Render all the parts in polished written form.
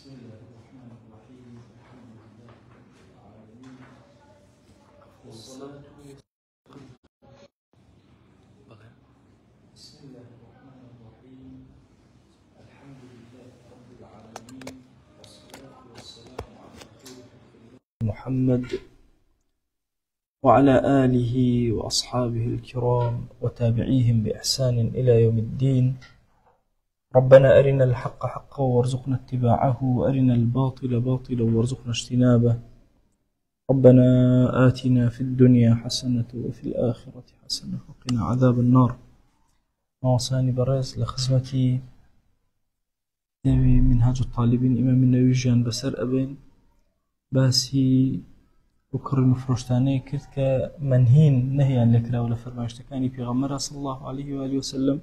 بسم الله الرحمن الرحيم. الحمد لله رب العالمين والصلاة بسم الله الرحمن الرحيم. الحمد لله رب العالمين والصلاة والسلام على خير محمد وعلى آله وأصحابه الكرام وتابعيهم بإحسان إلى يوم الدين. ربنا أرنا الحق حقا وارزقنا اتباعه وأرنا الباطل باطلا وارزقنا اجتنابه. ربنا آتنا في الدنيا حسنة وفي الآخرة حسنة وقنا عذاب النار. موصاني برز لخزمتي منهاج الطالبين إمام النووي جان بسر أبين باسي وكرم فرشتاني كرت كمنهين نهيا لكرا ولا فرماشتكاني في غمرة صلى الله عليه وآله وسلم.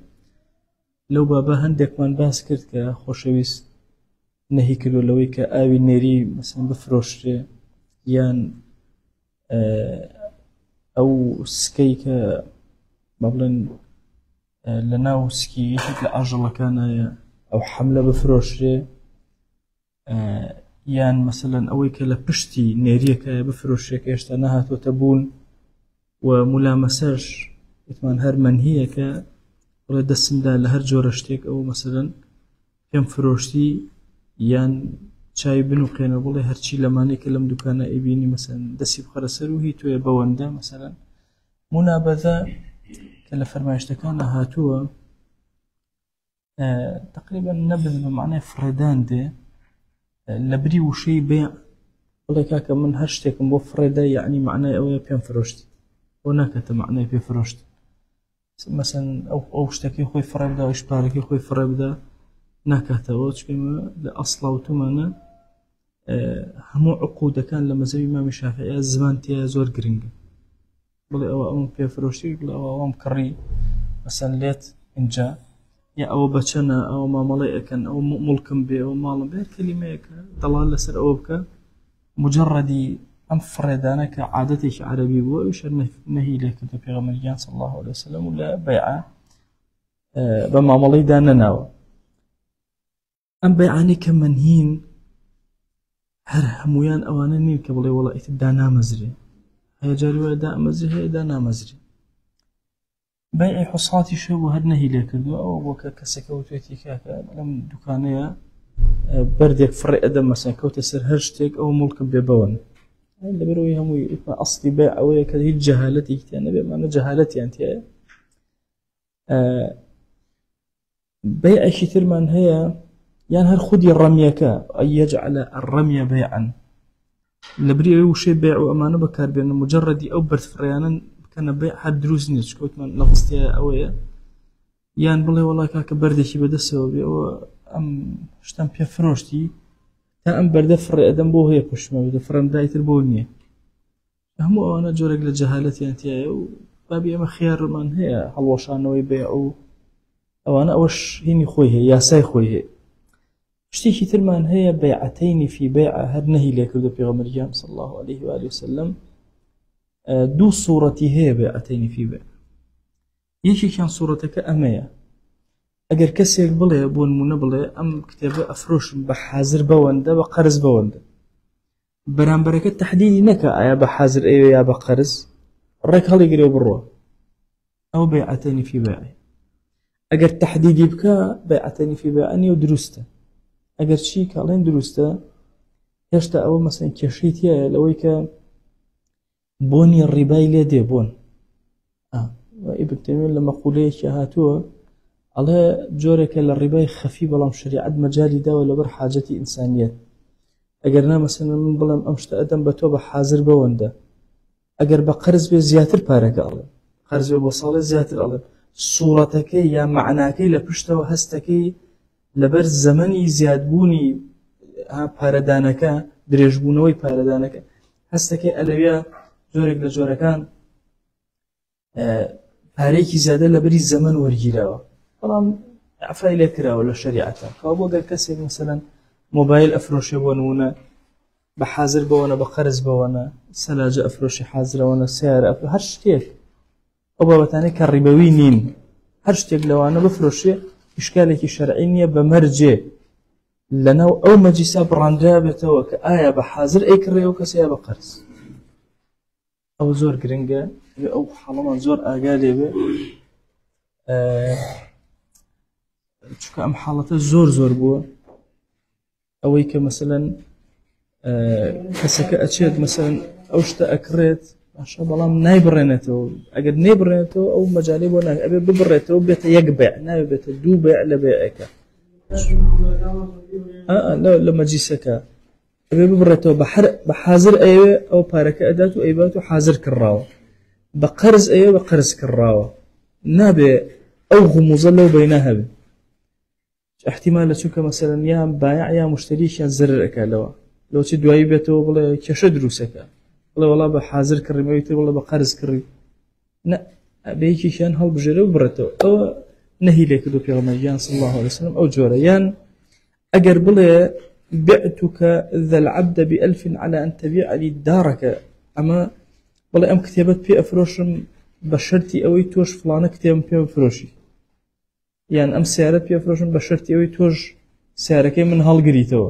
لو بابا هندك من باس کرد که خوشویست نهی کردو لوی که آوی نری مثلا بفروشه یان او سکی که مبلن لناو سکی یکی لأجل كان او حمله بفروشه یان مثلا اوی که لپشتی نریه که بفروشه که اشتناهات و تبون وملامساش اتمان هر منهیه که ولا دسم دا لهر جورشتك أو مثلا كم فروشتي يان شاي بنو قينا والله هرشي لماني كلام دكانا إبيني مثلا دسي بخرسر وهي توي بواندا مثلا منابذة كلا فرمايشتكانا هاتوا تقريبا نبذ بمعنى فردان ده لبري وشي بيع والله كاكا من هرشتك مو فردا يعني معناه أو يبين فروشتي هناك معناه في فروشتي مثلا أو اشتكي خوي فربدا أو إشباركي خوي فربدا ناكهته وتشكيما لأصلا وتمانا همو عقودة كان لما زي ما مشافعي الزمان تيا زور جرينجا بلي أو أم في فروشي بلي أو أم كري مثلا ليت إنجا يا أو بتشنا أو ما ملايكا أو ملكم بي أو مالم بي الكلمة ضلال لسر أو بك مجرد أم فردانا كعادتي عربي وإيش نهي لك في غمريان صلى الله عليه وسلم ولا بيعة بما ملي دانا ناوى أم بيعاني كمنهين هر همويان أوانا نين كبلي والله إتدانا مزري هي جاري ولا دا مزري هي دانا مزري بيع حصاتي شو هاد نهي لك أو وكا كسكوتوتي كاكا لم دكانية بردك فرق أدم مثلا كوتسر هرشتك أو ملك بيبون اللي بروي هم يبقى أصلي بيع أو كذا هي جهالتي كتير بمعنى جهالتي أنت بيع كثير من هي يعني هالخدي الرمية أن يجعل الرمية بيعا اللي بروي وشيء بيع وأمانة بكار بأن مجرد أو برثفريانا كان بيع حد دروس نيتشكوت من لفظتها أوية يعني بالله والله كاك بردشي بدسه أو أم شتم بيا فروشتي أم بردفر أدم بوه يبوش ما بدفرم دايتر بونية هم أنا جورج لجهالتي أنتي وبابي أما خيار من هي هالوشان ويبيعوا أو أنا أوش هني خويه يا ساي خويه شتي كتير من هي بيعتين في بيعة هرنهي لكل بيغمريان صلى الله عليه وآله وسلم دو صورتي هي بيعتين في بيع يشي كان صورتك أمية اگر کسی بله بون مونه بله ام کتابه افروش بحاضر بونده بقرض بونده برام برکت تحدیدی نکه یا بحاضر ایو یا بقرض رک هلی گریو بروا او بیعتنی فی بیعی اگر تحدیدی بکا بیعتنی فی بیعنی و درسته اگر چی کالین درسته هشتا او مثلا کشیتیه لوی که بونی الربای لیده بون و ابن تیمیه لما قوله شهاتوه الله جورك للربا خفي بلام شريعة مجالي دا ولا بر حاجتي إنسانية أجرنا مثلا من بلام أمشت أدم بتوبة حاضر بونده أجر بقرز بزياتر بارك الله قرز بوصالة زياتر الله صورتك يا معناك لبشته هستك لبر زمني زيادبوني ها باردانك دريجبونوي باردانك هستك ألويا جورك لجوركان هاريكي زيادة لبري الزمن ورجيلاوه طبعا عفايلة كرا ولا شريعة فأبو قال كسر مثلا موبايل أفروشي بونونا بحاضر بونا بقرز بونا سلاجة أفروشي حاضرة ونا سيارة هرشتيك أبو بتاني كالربوينين هرشتيك لو أنا بفروشي إشكالك شرعينية بمرجع لەناو ئەو مەجلیسا بڕاندرا بێتەوە کە ئایا بە حازر ئەیکڕێ ئەو کەسەیە بە قەرز. ئەو زۆر گرنگە، ئەو حاڵەمان زۆر ئاگا لێبێ، چونکە ئەم حاڵەتە زۆر بووە، ئەوەی کە مەسەلەن کەسەکە ئەچێت مەسەلەن ئەو شتە ئەکڕێت باشە بەڵام نایبڕێنێتەوە، ئەگەر نەیبڕێنێتەوە ئەو مەجالی بۆ ناکە، ئەبێ ببڕێتەوە بێتە یەک بێع، ناوێت بێتە دوو بێع لە بێعەکە لە مەجلیسەکە، ئەبێ ببڕێتەوە بە حازر ئەوێ ئەو پارەکە ئەدات و ئەیبات و حازر کڕاوە، بە قەرز ئەوێ بە قەرز کڕاوە، نابێ ئەو غموزە لەو بەینە هەبێ. احتیمالە چونکە مەسەلەن یان بایع یا مشتریشیان زەرر ئەکا لەوە چی دوایی بێتەوە بڵێ کێشە دروستەکە، بڵێ وەڵا بە حازر کڕیمەوەی تر بڵێ بە قەرز کڕی، نە ئەبێ یەکێکیان هەڵبژێرە و بڕێتەوە. ئەوە نەهی لێ کردو پێغەمبەریان صلی الله عليه وسلم ئەو جۆرە. یان ئەگەر بڵێ بعتك ذا العبد ب1000 على أن تبيع لي دارك، أما بڵێ ئەم کتێبەت پێ ئەفرۆشم بە شەرتی ئەوەی تۆش فڵانە کتێبم پێ بفرۆشی، یان ئەم سیارەت پێ ئەفرۆشم بە شەرتی ئەوەی تۆش سیارەکەی من هەڵگریتەوە،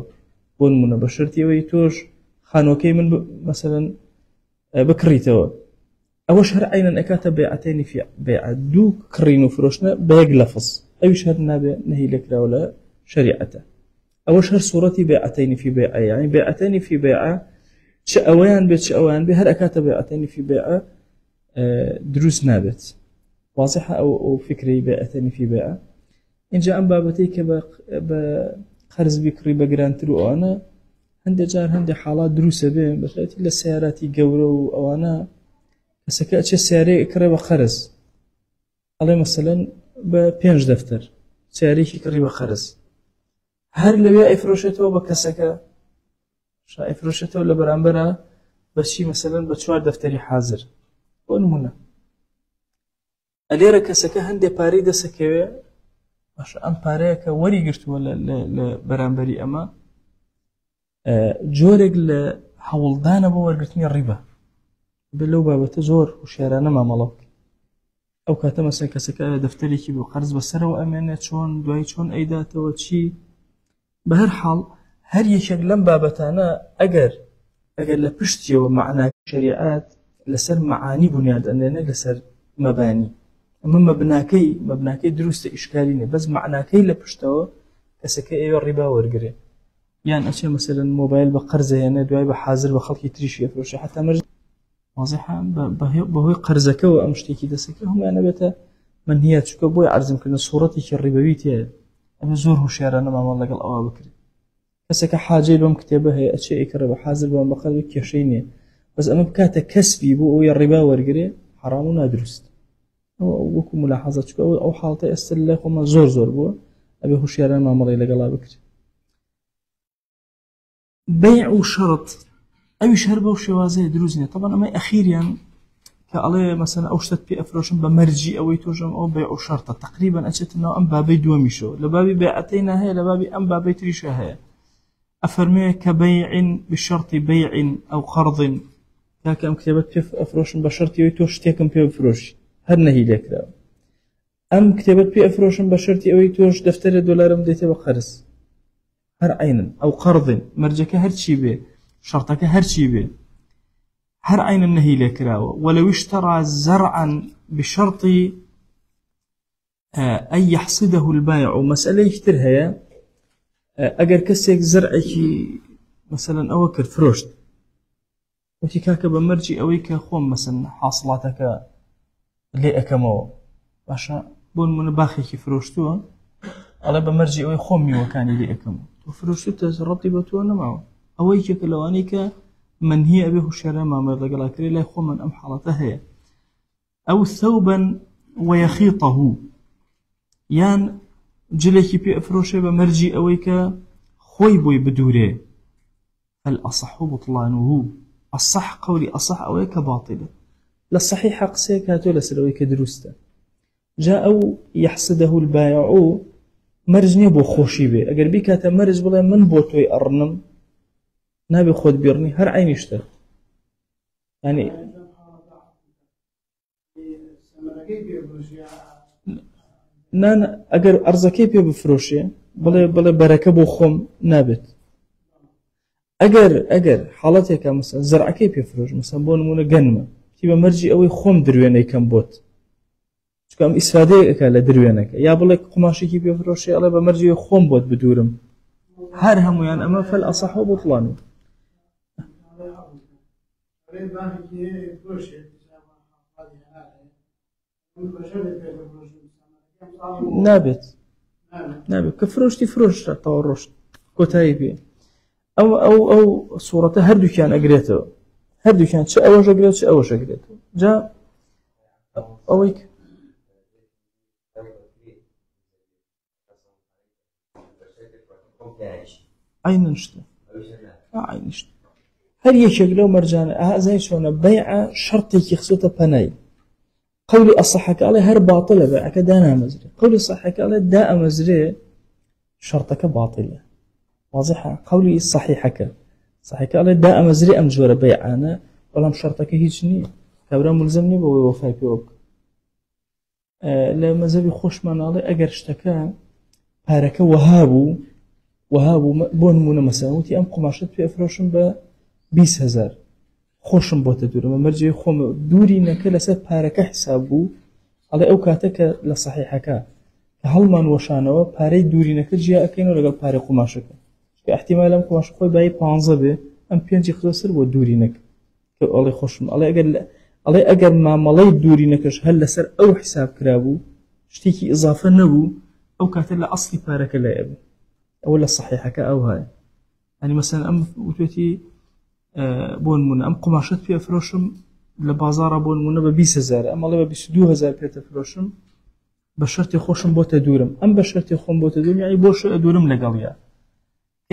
بۆ نمونە بە شەرتی ئەوەی تۆش خانۆکەی من مەسەلەن بکڕیتەوە. ئەوەش هەر عینەن ئەکاتە بێعەتەینی فی بێع، دوو کڕین و فرۆشتنە بە یەک لەفظ، ئەویش هەر نابێ نەهی لێکراوە لە شەریعەتە. ئەوەش هەر سوورەتی بێعەتەینی فی بێع، یعنی بێعەتەینی فی بێع چ ئەوەیان بێت چ ئەویان بێ، هەر ئەکاتە بێعەتەینی فی بێع دروست نابێت. واضحە ئەو فکری بێعەتەینی فی بێع. اینجا ئەم بابەتەی کە بە قەرز بیکڕی بە گرانتر و ئەوانە هەندێک جار هەندێک حاڵات دروستە بێ، بەتایبەتی لە سیاراتی گەورە و ئەوانە کەسەکە ئەچێ سیارەیەک کڕێ بە قەرز، ئەڵێ مەسەلەن بە 5 دەفتەر سیارەیەکی کڕی بە قەرز، هەر لەوێ ئەیفرۆشێتەوە بە کەسەکە، ئەیفرۆشێتەوە لە بەرامبەرە بەچی مەسەلەن بە 4 دەفتەری حازر. بۆ نمونە ئەلێرە کەسەکە هەندێک پارەی دەسەکەوێ، باشە ئەم پارەیە کە وەری گرتووە لە بەرامبەری ئەمە جۆرێک لە هەوڵدانە بۆ وەرگرتنی ڕیبە، بێ لەو بابەتە زۆر هوشیارانە مامەڵە بکە. ئەو کاتە مەسەلەن کەسەکە دەفتەرێکی بۆ قەرز بەسەرەوە ئەمێنێت، چۆن دوای چۆن ئەیداتەوە چی. بە هەر حاڵ هەر یەکێک لەم بابەتانە ئەگەر لە پشتیەوە معنای شریعەت لەسەر معانی بنیاد ئەنێنێ لەسەر مەبانی، ئەمە مەبناکەی دروستە ئیشکالی نیە، بەس معناکەی لە پشتەوە کەسەکە ئێوە ڕیبا وەرگرێ، یان ئەچێ مەسەلەن مۆبایل بە قەرز هێنێ دوای بە حازر بە خەڵکی تریشی ئەفرۆشێ، حتا مەرج واضحە بەهۆی قەرزەکەەوە ئەم شتێکی دەسەکە هەمویانە بێتە منهیات، چونکە بۆی عەرزمکردن سوورەتێکی ڕیبەوی تێیە، ئەمە زۆر هوشیارانە مامەڵ لەگەڵ ئەوە بکرێت. کەسەکە حاجەی بەم کتێبە هەیە ئەچێ ئیکڕێ بە حازر بەم بە قەرز کێشەی نییە، بەس ئەمە بکاتە کەسبی بۆ ئەوەی ڕیبا وەرگرێ حرام و نادروست. وەکو ملاحەزە چکە ئەو حاڵەتە ئێستا لای خۆمان زۆر بووە، ئەبێ هوشیاران مامەڵی لەگەڵا بکرێت. بەیع و شەڕت ئەویش هەر بەو شێوازەیە دروست نییە. طبعا ئەمەی ئەخیریان کە ئەڵێ مەسەلەن ئەو شتت پێ ئەفرۆشم بە مەرجی ئەوەی تۆژم ئەو بەیع و شەڕتە تقریبا ئەچێتە ناو ئەم بابەی دووەمیشەوە، لە بابی بێعەتەینە هەیە، لە بابی ئەم بابەی تریشە هەیە. ئەفەرمێ کە بەیع بشەڕتی بەیع ئەو قەرض، کاکە ئەم کتێبەت پێ ئەفرۆشم بە شەرتیەوەی تۆ شتێکم پێ بفرۆشی، هەر نەهی لێکراوە. ئەم کتێبەت پێ ئەفرۆشم بە شەرتی ئەوەی تۆش دەفتەرە دۆلارم دێتێ بە قەرز، هەر عینن ئەو قەرض، مەرجەکە هەرچی بێ، شەرتەکە هەرچی بێ، هەر عینن نەهی لێکراوە. وەلەو اشترى زرعا بشرط أن يحصده البائع. مەسئلەیەکی تر هەیە، ئەگەر کەسێک زەرعێکی مەسەلەن ئەوە کرد فرۆشت، وتی کاکە بە مەرجی ئەوەی کە خۆم مەسەلەن حاصڵاتەکە لێ ئەەکەمەوە، باشە بۆ نمونە باخێکی فرۆشتووە، ئەڵێ بە مەرجی ئەوەی خۆم میوەکانی لێ ئەەکەمەوە، تۆ فرۆشتوتە ڕەبتی بە تۆ نەماوە. ئەوەی یەکێکە لەوانەی کە منهی ئەبێ هوشیاران مامەڵ لەگەڵا کرێ، لای خۆمان ئەم حاڵەتە هەیە. ئەو ثەوبا وەیەخیطەه، یان جلێکی پێ ئەفرۆشێ بە مەرجی ئەوەی کە خۆی بۆی بدورێ. فالأصح بطلانه، الصح قولي أصح أوەیە کە باطلە. لە صحیح قسەیەک هاتووە لەسەر ئەوەی کە دروستە. جا ئەو يحسده البائع مەرج نییە بۆ خۆشی بێ، ئەگەر بیکاتە مەرج بڵێ من بۆ تۆی ئەڕنم، نابێ خۆت بیڕنی، هەر عینیشتە. ینی ئەگەر ئەرزەکەی پێ بفرۆشێ بڵێ بەرەکە بۆ خۆم نابێت. ئەگەر حاڵەتێکە مەسەڵەن زەرعەکەی پێفرۆش مەسەڵەن بۆ نمونە گەنمە تی بە مەرجی ئەوەی خۆم دروێنەی کەم بۆت چونکە ئەم ئیسفادەیەکە لە دروێنەکە یا بڵێ قماشێکی پێفرۆشی ئەڵێ بە مەرجی خۆم بۆت بدورم هەر هەمویان ئەمە فەالئەصح بوطلان نابێت کە فرۆشتی فرۆشتە تەواو ڕۆشت کۆتایی پێ ئەو سوورەتە هەردووکیان ئەگرێتەوە هەردووکیان چ ئەوەش ئەگرێت چ ئەوەش ئەگرێتەوە جا ئەوەی عینشتە هەر یەکێک لەو مەرجانە ئازای چۆنە بەیعە شەرتێکی خسۆتە پەنای قولی ئەصحەکە ئەڵێ هەر باتڵە بەیعەکە دانامەزرێ قولی صحەکە ئەڵێ دائەمەزرێ شەرتەکە باتڵە واضحە قولی صحیحەکە ئەڵێ دائەمەزرێ ئەم جۆرە بەیعانە بەڵام شەرتەکە هیچ نییە کابرا ملزم نییە بەوەی وەفای پێوە بکە لە مەزەبی خۆشماناڵێ ئەگەر شتەکە پارەکە وەهابوو بۆ نمونە مەسەوتی ئەم قماشت پێفرۆشم بە 20,000 خۆشم بۆتە دوورمە مەرجێ خۆم دووری نەکە لەسەر پارەکە حساب بوو ئەڵێ ئەو کاتەکە لە صحیحەکە کە هەڵمان وەشانەوە پارەی دوورینەکە جیا ئەەکەینەوە لەگەڵ پارەی قماشەکە احتیمال لەم قماش خۆی بای 15 بێ ئەم 5 خزۆسر بۆ دوورینەکە کە ئەڵێ خۆشم ئەڵێ ئەگەر مامەڵەی دوورینەکەش هەر لەسەر ئەو حساب کرابوو شتێکی ئضافە نەبوو ئەو کاتە لە ئەسڵی پارەکە لایە بێ ئەوە لە صحیحەکە ئەو هەیە ینی مەسەلەن ئەم وتێتی بۆ نمونە ئەم قماشت پێفرۆشم لە بازاڕە بۆ نمونە بە 20,000 ئەمەڵێ بە 22,000 پێتە فرۆشم بە شەرتی خۆشم بۆتە دوورم ئەم بە شەرتی خۆم بۆتە دوورم یعنی بۆ دوورم لەگەڵیە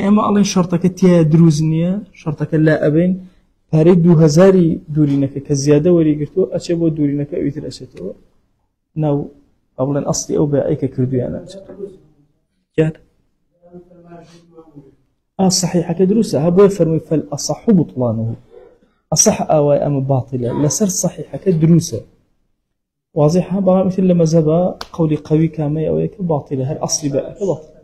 ئێمە ئەڵێن شەرتەکە تیا دروست نییە شەرتەکە لا ئەبین پارەی 2,000 دوورینەکە کە زیادە وەریگرتووە ئەچێ بۆ دوورینەکە ئەویتر ئەچێتەوە ناو ئەوڵێن ئەسڵی ئەو بەیعەکە کردویانە صحیحەکە دروستە ها بۆیە فەرمووی فەالئەصح بوطلانه ئەصح ئاوای ئەمە باتڵە لەسەر صحیحەکە دروستە واضحە بەڵام ئیتر لە مەزەبە قەولی قەوی کامەی ئەوەیە کە باتڵە هەر ئەسڵی بەیعەکە باتڵە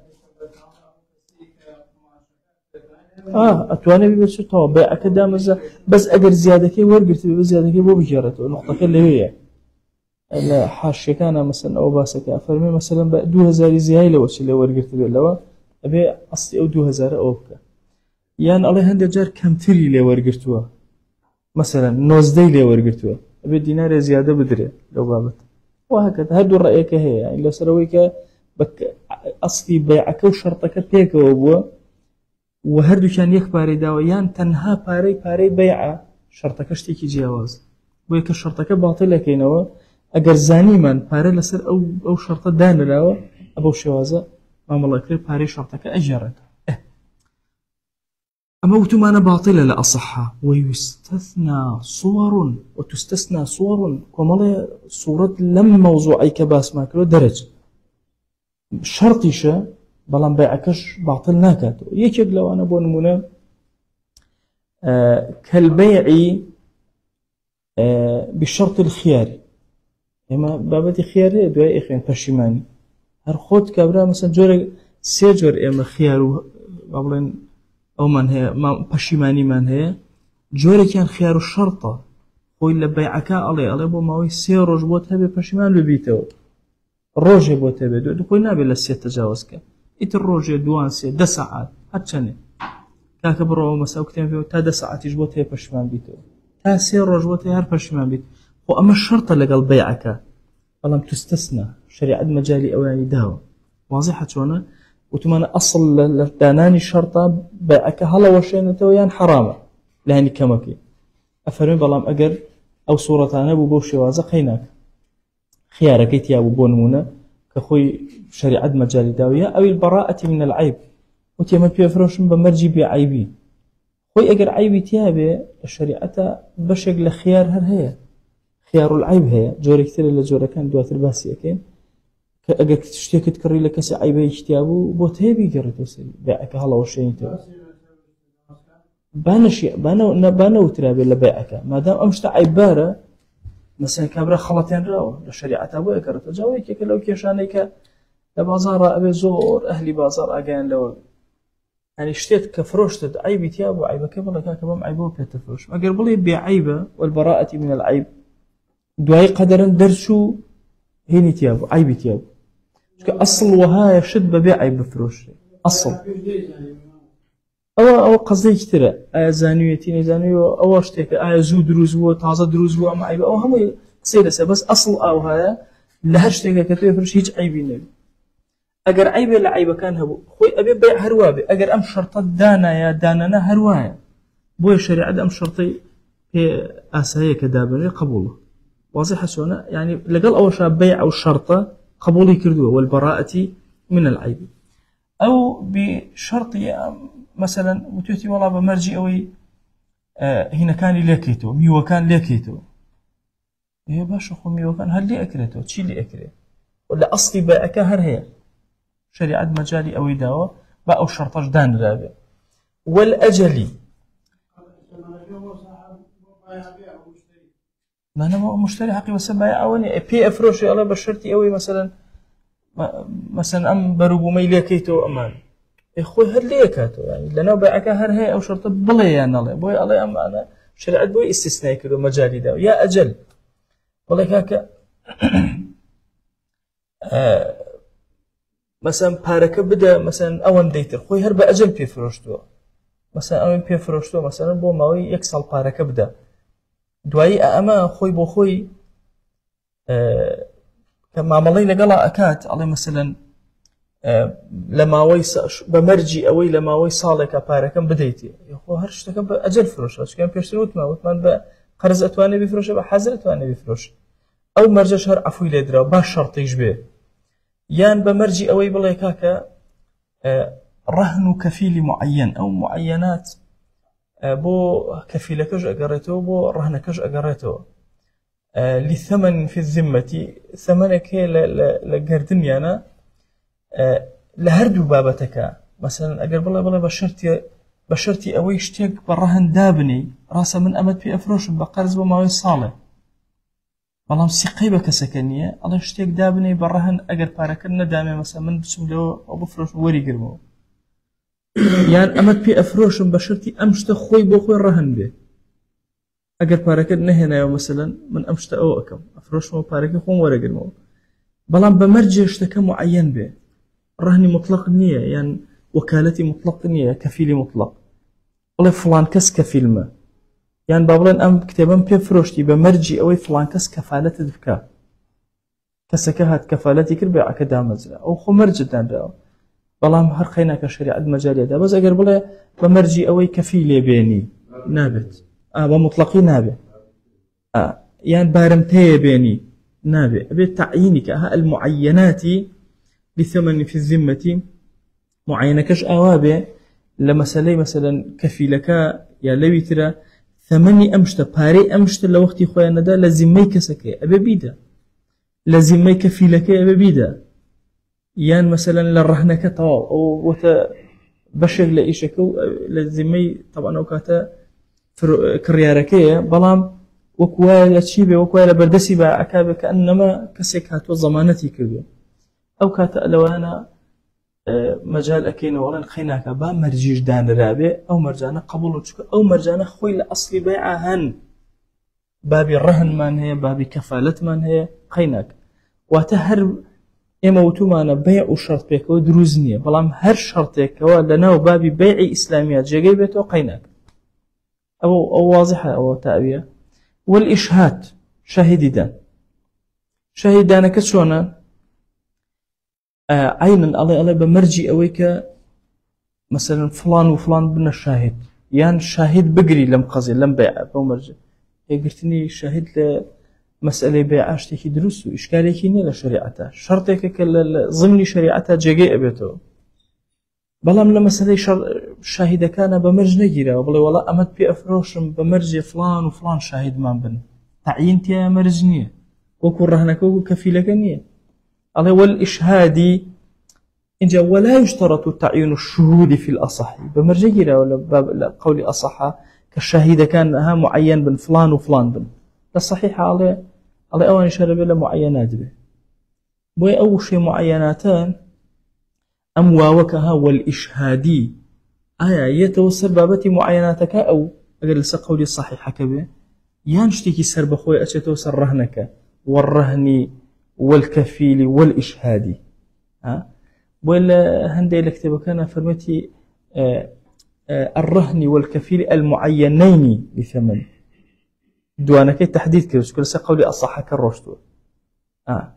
ئەتوانێت بێتەوە بەیعەکە دامەزە بەس ئەگەر زیادەکەی وەرگرتێ بە زیادەکەی بۆ بگێڕێتەوە نقطەکە لەوەیە لە حاشیەکانە مەسەلەن ئەو باسەکە فەرمێ مەسەلەن بە 2,000 زیای لەوە چ لێ وەرگرتە بێت لەوە ئەبێ ئەسڵی ئەو 2,000 ئەوە بکە یان ئەڵێ هەندێک جار کەمتری لێ وەرگرتووە مەسەلەن 19 لێ وەرگرتووە ئەبێ دینارێ زیادە بدرێت لەو بابەت وهەکەت هەردوو ڕێیەکە هەیە لەسەرەوەی کە ئەسڵی بەیعەکە و شەرتەکە پێکەوە بووە و هەردووکیان یەک پارەی داوە یان تەنها پارەی بەیعە شەرتەکە شتێکی جیاواز بۆیە کە شەرتەکە باتڵەکەینەوە ئەگەر زانیمان پارە لەسەر ئەو شەرتە دانراوە ئەبەو شێوازە مامەڵەکرێت پارەی شەرتەکە ئەژێڕێت ئەمە وتمانە باتڵە لە ئەصحە ويستثنى صور وتستثنى صور کۆمەڵێ سوورەت لەم مەوزوعی کە باسمان کردوە دەرەچ شەرتیشە بەڵام بەیعەکەش باتڵ ناکاتەوە یەکێک لەوانە بۆ نمونە كالبيع بشرط الخيار ئێمە بابەتی خیارەیە دوای ئێخوێن پەشیمانی هەر خۆت کابرا مەسەن جۆرە سێ جۆر ئێمە خیار و با بڵێن ئەومان هەیە پەشیمانیمان هەیە جۆرێکیان خیار و شەرتە خۆی لە بەیعەکە ئەڵێ بۆ ماوەی 3 ڕۆژ بۆت هەبێ پەشیمان ببیتەوە ڕۆژێ بۆت هەبێ خۆی نابێت لە 3 تەجاوزکە ئیتر ڕۆژێ دوان 10 سەعات هەرچەندێ کاکە بڕەوە مەساو کتێن پێوە تا 10 سەعاتیش بۆت هەیە پەشیمان بیتەوە تا 3 ڕۆژ بۆت هەیە هەر پەشیمان بیت خۆ ئەمە شەرتە لەگەڵ بەیعەکە بەڵام تستەسنا شریعەت مەجالی ئەوانی داوە واضحە چۆنە وتمانە ئەسڵ لە دانانی شەرتە بەیعەکە هەڵەوەشێنێتەوە یان حرامە لە هەنی کەمەکەی ئەفەرمێ بەڵام ئەگەر ئەو سوورەتانە بوو بۆ شێوازە قەیناکە خیارەکەی تیا بوو بۆ نمونە کە خۆی شریعەت مەجالی داویە ئەوی البەراءەتی من العیب وتی ئەمە پێفرۆشم بە مەرجی بێعیبی خۆی ئەگەر عیبی تیا بێ لە شریعەتە بەشێک لە خیار هەر هەیە خيار العيب هي جوري كثير اللي جوري كان دواتر باسي أكين كأجا تشتكت كري لك كسي عيبه يشتيابو بوت هي بيجرت وسيل بيعك هلا وشين تو بانا وترابي اللي بيعك ما دام أمشت عيبارة مثلا كبر خلطين راو للشريعة أبوه كرت جاوي كي لو كيشانيك لبازار أبي زور أهلي بازار أجان لو يعني اشتيت كفروشت عيبي تياب وعيبك والله كاك بام عيبه بيتفروش ما قربلي بعيبه والبراءة من العيب دعاي قدرا درسو هيني تياب عيبي تياب أصل وهاي شد ببيع عيب بفروش أصل أو قصدي كتير زانويتين زانوي أو اشتيك زو دروز و تازة دروز و عيب أو هم سيدة بس أصل أو هاي لهشتيك كتير فرش هيج عيبي نبي أجر عيب العيب كان هبو خوي أبي بيع هروابي أجر أم شرطة دانا يا داننا هروايا بوي الشريعة أم شرطي هي أسايا كدابني قبوله واضح سونا يعني لقال أول شيء بيع أو شرطة قبولي كردوه والبراءة من العيب أو بشرط مثلا وتوتي والله بمرجي أوي هنا كان ليكيتو ميو كان ليكيتو يا باشا خو ميو كان هل لي أكلته تشي لي أكله ولا أصلي بيعك هر هي شريعة مجالي أو داوة بأو شرطش دان رابع والأجلي ما أنا مشتري حقي وسبايا أولي بي أفروشي الله بشرتي أوي مثلا أم بروبو ميلي كيتو أمان إخوي هل ليه كاتو يعني لنا بيعك هر هي أو شرطة بلي يعني الله بوي الله أم أنا شريعة بوي استثناء كده مجالي داوة يا أجل والله كاكا مثلا بارك بدا مثلا أوان ديتر خوي هرب أجل بي فروشتو مثلا أوان بي فروشتو مثلا بو ماوي يكسل بارك بدا دوایی أما خوي بو خوي كما عملي لقلا أكاد على مثلا لما ويس بمرجي أوي لما وي صالك باركم بديتي يخو هرش تكب أجل فروش أش كان بيشتروت ما وثمان بقرز أتواني بفروش بحزر أتواني بفروش أو مرجع شهر عفوي لدرا باش شرط يشبه يان بمرجي أوي بالله كاكا رهن كفيل معين أو معينات بو كفيلكش أجرته بو رهنكش أجرته لثمن في الذمة ثمنك لجردني أنا لهردو بابتك مثلا أجر بالله بشرتي أوي اشتيك برهن دابني راسا من أمد في أفروش بقرز بماوي صالح والله مسيقي سكنية الله اشتيك دابني برهن أجر باركنا دامي مثلا من بسم له أبو فروش وري قرمو يعني أمد في أفروش بشرتي أمشت خوي بو خوي رهن به أجر باركنا هنا مثلا من أمشت أو أكم أفروش مو بارك خوم ورا قرمو بلان بمرجع اشتكى معين به رهني مطلق نية يعني وكالتي مطلق نية كفيلي مطلق والله فلان كس كفيل ما يعني بابلان أم كتابا بيفروشتي بمرجي أوي فلان كس كفالة دفكا كسكهات كفالتي كربع كدامزلا أو خمرج دان بلام هر خينا كشريعة مجالية دا بس أقر بلا بمرجي أوي كفيلي بيني نابت بمطلقي نابت يعني بارمتي بيني نابت أبي تعيينك المعينات بثمن في الذمة معينة كش أوابه لمسألة مثلا كفيلك يا لوي ترى ثمني أمشت باري أمشت لو وقتي خويا ندا لازم ما يكسك أبي بيدا لازم ما يكفيلك أبي بيدا يعني مثلا للرهنك طوال أو وت بشر لإيشكو لازم ما طبعا أوقاته كرياركية بلام وكوالا تشيبه وكوالا بردسي بعكابه كأنما كسك هاتو ضمانتي كذا أو كات لو أنا مجال أكين ولا خيناك با مرجيج دان رابع أو مرجانا قبول أو مرجانا خوي لأصلي بيعهن بابي الرهن من هي بابي كفالة من هي خيناك وتهر إموتو معنا بيع وشرط بيك ودروزنية بلام هر شرطك ولنا بابي بيع إسلاميات جاي بيته قيناك أو واضحة أو تأوية والإشهاد شهيدان كسونا عينا الله بمرجي أويك مثلا فلان وفلان بنا الشاهد يعني الشاهد بقري لم قضي لم بيع بمرجي قلتني شاهد لمسألة بيع اشتكي دروس وإشكالي كيني لشريعته شرطك ضمن شريعته جاي أبيته بلام لمسألة الشاهد كان بمرج نجيرة وبلا والله أمد بأفروشم بمرجي فلان وفلان شاهد ما بن تعينتي يا مرجنية وكو رهنك وكو كفيلك نية الله والإشهاد إن جاء ولا يشترط تعيين الشهود في الأصح بمرجيرة ولا باب قول أصح كالشاهد كان ها معين بن فلان وفلان بن الصحيح على أول شرب له معينات به بوي أول شيء معيناتان أم واوكها والإشهادي يتوسر بابتي معيناتك أو أقل لسا قولي صحيح كبه يانشتكي سر بخوي أتوسر رهنك والرهن والكفيل والإشهادي ولا هندي لكتب كان فرمتي الرهن والكفيل المعينين بثمن دوانك تحديد كذا كل قولي أصح كالرشد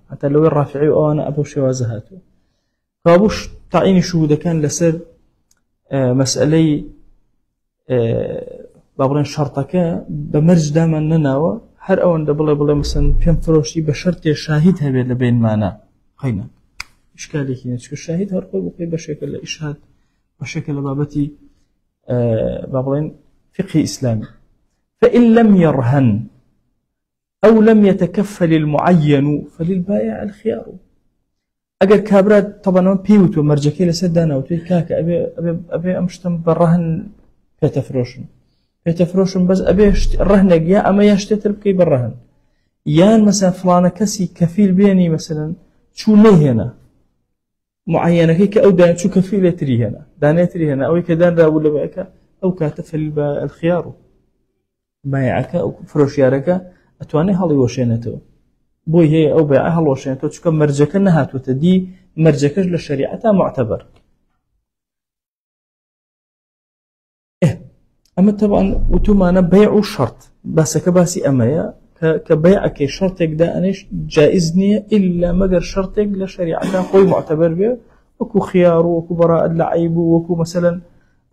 حتى لو الرافعي أو أنا أبو شوازهاته فابوش تعيني شهود كان لسر مسألة بابرين شرطك بمرج دائما نناوى هر أوان دبلا مثلا بيم فروشي بشرط شاهد هبه لبين معنا خينا إشكالي كنا تشكل الشاهد هرقوي بقي بشكل إشهاد بشكل بابتي بابرين فقه إسلامي فإن لم يرهن أو لم يتكفل المعين فللبائع الخيار أجر كابرات طبعا بيوت ومرجكي لسدانا وتقول كاك أبي أمشتم بالرهن بيتفروشن بس أبي الرهن يا أما يشتتر بكي بالرهن يان مثلا فلانة كسي كفيل بيني مثلا شو ليه هنا معينة هيك أو دان شو كفيل تري هنا دان تري هنا أو كدان را ولا بأك أو كاتفل الخيار بايعك أو فروشيارك أتواني هالي وشينته بوي هي أو بيع هالي وشينته شو كم مرجك نهات وتدي مرجكش للشريعة معتبر أما طبعا وتوما بيع شرط بس كباسي أمايا كبيعك شرطك ده أنيش جائزني إلا مقر شرطك لشريعة خوي معتبر به وكو خيار وكو براء اللعيب وكو مثلا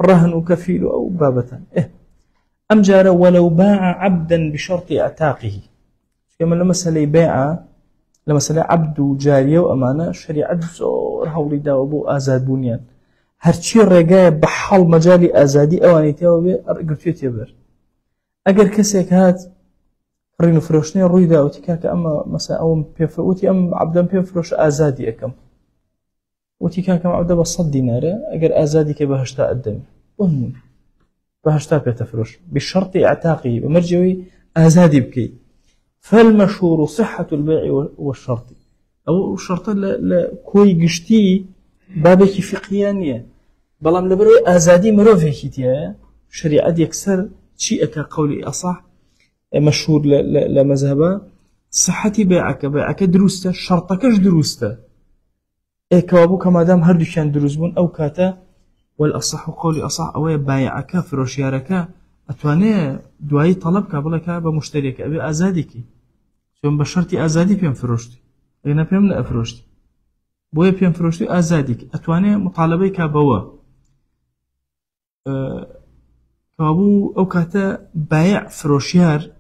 رهن وكفيل أو بابة أم جار ولو باع عبدا بشرط اعتاقه كما لمسألة بيع لمسألة عبد جارية وأمانة شريعة زور هولي دا وبو آزاد بنيان هرچی ڕێگایە بە حەڵ مەجای ئازادی ئەوانی تێوە بێ گرتوێتێ بەر ئەگەر کەسێک هات ڕین و فرۆشتنی ڕوویدا وتی کاکە ئەمە مەسا ئەوم پێفرۆتی ئەم عەبدەم پێم فرۆشە ئازادی ئەەکەم وتی کاکەم عەبدە بە 100 دینارە ئەگەر ئازادی کە بە 80 ئەدەمی بە 80 پێتە فرۆش بشەرطی ئەعتاقی بەمەرجەوەی ئازادی بکەیت فالمشهور صحة البيع والشرط أو شرط لكوي قشتي بابك فقهيانية بلام لبروي آزادي مروفيكي تيا شريعة يكسر شيء كقولي أصح مشهور لمذهبه صحتي بيعك دروسته شرطكش دروسته كوابو كما دام هردو كان دروسبون أو كاتا والأصح قولي أصح أو بايعك فروشيارك أتواني دواي طلبك بلك بمشتريك أبي آزادك ثم بشرتي آزادي بيم فروشتي أنا بيم لا فروشتي بويا بيم فروشتي آزادك أتواني مطالبيك بوا كابو أو كاتا بايع فروشيار